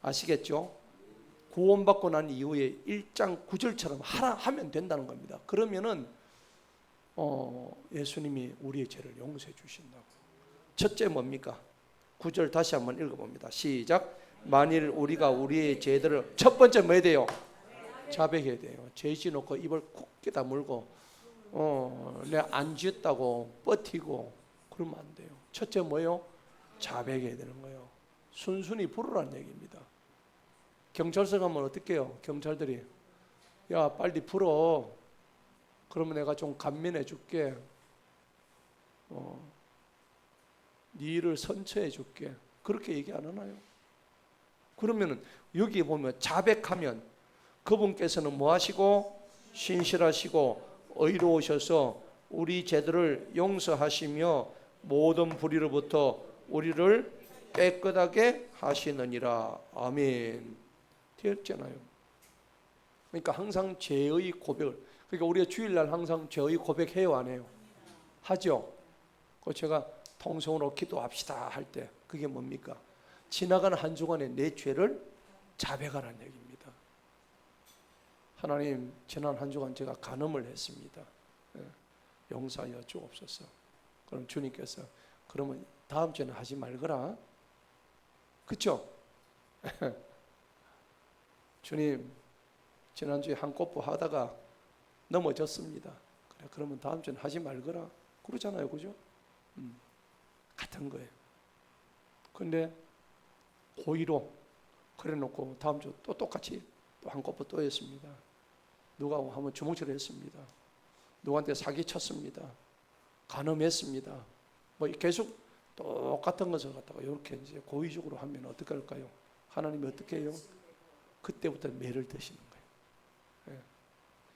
아시겠죠? 구원받고 난 이후에 1장 9절처럼 하면 된다는 겁니다. 그러면은 예수님이 우리의 죄를 용서해 주신다고. 첫째 뭡니까? 9절 다시 한번 읽어봅니다. 시작. 만일 우리가 우리의 죄들을, 첫 번째 뭐 해야 돼요? 자백해야 돼요. 죄 지놓고 입을 굳게 다물고 내가 안 지었다고 버티고 그러면 안 돼요. 첫째 뭐예요? 자백해야 되는 거예요. 순순히 부르라는 얘기입니다. 경찰서 가면 어떻게 해요? 경찰들이 야 빨리 풀어. 그러면 내가 좀 감면해 줄게. 네 일을 선처해 줄게. 그렇게 얘기 안 하나요? 그러면은 여기 보면 자백하면 그분께서는 뭐 하시고? 신실하시고 의로우셔서 우리 죄들을 용서하시며 모든 불의로부터 우리를 깨끗하게 하시느니라. 아멘. 되었잖아요. 그러니까 항상 죄의 고백을, 그러니까 우리가 주일날 항상 죄의 고백해요, 안 해요? 하죠. 그 제가 통성으로 기도합시다 할 때 그게 뭡니까? 지나가는 한 주간에 내 죄를 자백하라는 얘기입니다. 하나님, 지난 한 주간 제가 간음을 했습니다. 용서하여 주옵소서. 그럼 주님께서 그러면 다음 주에는 하지 말거라. 그렇죠? 주님, 지난주에 한 꼬부 하다가 넘어졌습니다. 그래, 그러면 다음 주에는 하지 말거라. 그러잖아요, 그죠? 같은 거예요. 근데 고의로 그래놓고 다음 주 또 똑같이 또 한 꼬부 또 했습니다. 누가 한번 주먹질을 했습니다. 누구한테 사기쳤습니다. 간음했습니다. 뭐 계속 똑같은 것을 갖다가 이렇게 이제 고의적으로 하면 어떻게 할까요? 하나님이 어떻게 해요? 그때부터 매를 드시는 거예요. 예.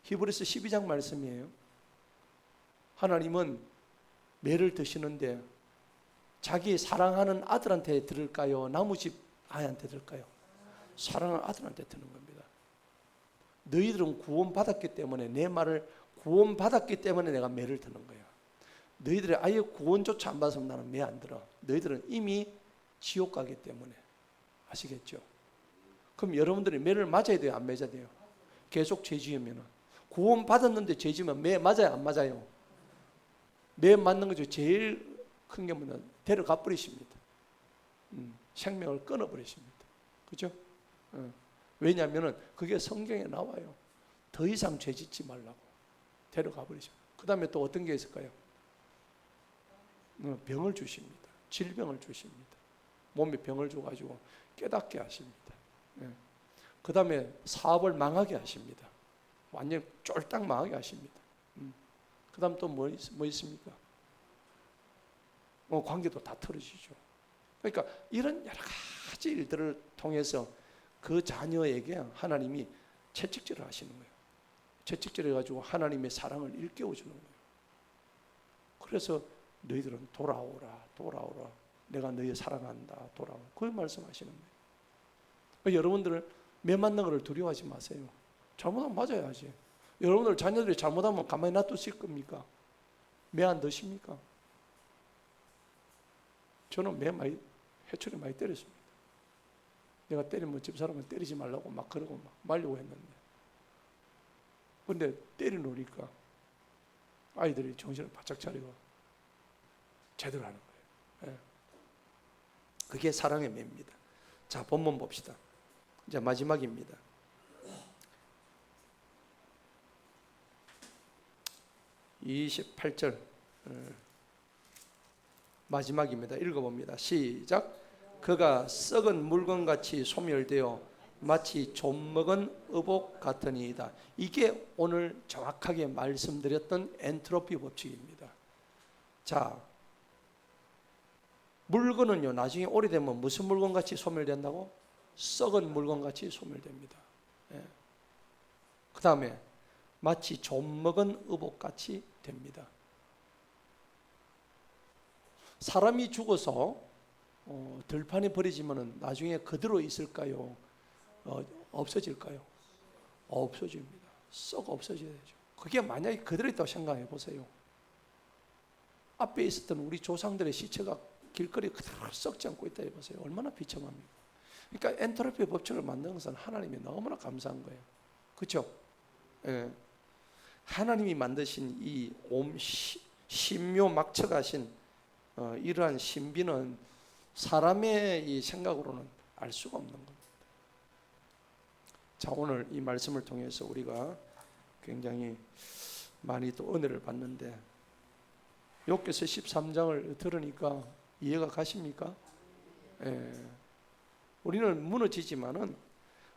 히브리서 12장 말씀이에요. 하나님은 매를 드시는데 자기 사랑하는 아들한테 들을까요? 나무집 아이한테 들을까요? 사랑하는 아들한테 드는 겁니다. 너희들은 구원받았기 때문에, 내 말을 구원받았기 때문에 내가 매를 드는 거야. 너희들이 아예 구원조차 안 받았으면 나는 매 안 들어. 너희들은 이미 지옥 가기 때문에. 아시겠죠? 그럼 여러분들이 매를 맞아야 돼요? 안 맞아야 돼요? 계속 죄 지으면. 구원받았는데 죄 지으면 매 맞아요? 안 맞아요? 매 맞는 거죠. 제일 큰 게 뭐냐? 데려가 버리십니다. 생명을 끊어 버리십니다. 그죠? 왜냐하면 그게 성경에 나와요. 더 이상 죄 짓지 말라고 데려가 버리십니다. 그 다음에 또 어떤 게 있을까요? 병을 주십니다. 질병을 주십니다. 몸에 병을 줘가지고 깨닫게 하십니다. 그 다음에 사업을 망하게 하십니다. 완전 쫄딱 망하게 하십니다. 그 다음 또 뭐 있습니까? 관계도 다 틀어지죠. 그러니까 이런 여러 가지 일들을 통해서 그 자녀에게 하나님이 채찍질을 하시는 거예요. 채찍질 해가지고 하나님의 사랑을 일깨워주는 거예요. 그래서 너희들은 돌아오라, 돌아오라. 내가 너희 사랑한다, 돌아오라. 그걸 말씀하시는 거예요. 그러니까 여러분들은 매 맞는 것을 두려워하지 마세요. 잘못하면 맞아야지. 여러분들 자녀들이 잘못하면 가만히 놔두실 겁니까? 매 안 드십니까? 저는 매 많이, 해초리 많이 때렸습니다. 내가 때리면 집사람은 때리지 말라고 막 그러고 막 말려고 했는데, 근데 때려놓으니까 아이들이 정신을 바짝 차리고 제대로 하는 거예요. 예. 그게 사랑의 매입니다. 자, 본문 봅시다. 이제 마지막입니다. 28절 마지막입니다. 읽어봅니다. 시작. 그가 썩은 물건같이 소멸되어 마치 좀 먹은 의복 같으니이다. 이게 오늘 정확하게 말씀드렸던 엔트로피 법칙입니다. 자, 물건은요, 나중에 오래되면 무슨 물건같이 소멸된다고? 썩은 물건같이 소멸됩니다. 예. 그 다음에 마치 좀 먹은 의복같이 됩니다. 사람이 죽어서 들판에 버려지면 나중에 그대로 있을까요? 없어질까요? 없어집니다. 썩 없어져야 되죠. 그게 만약에 그대로 있다고 생각해 보세요. 앞에 있었던 우리 조상들의 시체가 길거리에 그대로 썩지 않고 있다 해보세요. 얼마나 비참합니까? 그러니까 엔트로피 법칙을 만드는 것은 하나님이 너무나 감사한 거예요. 그렇죠? 예. 하나님이 만드신 이 신묘 막쳐가신 이러한 신비는 사람의 이 생각으로는 알 수가 없는 겁니다. 자, 오늘 이 말씀을 통해서 우리가 굉장히 많이 또 은혜를 받는데, 욥기서 13장을 들으니까 이해가 가십니까? 예. 우리는 무너지지만은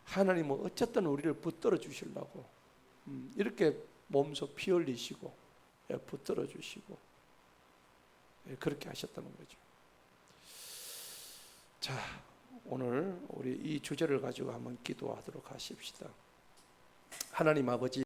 하나님은 어쨌든 우리를 붙들어 주시려고 이렇게 몸소 피 흘리시고 붙들어 주시고 그렇게 하셨다는 거죠. 자, 오늘 우리 이 주제를 가지고 한번 기도하도록 하십시다. 하나님 아버지,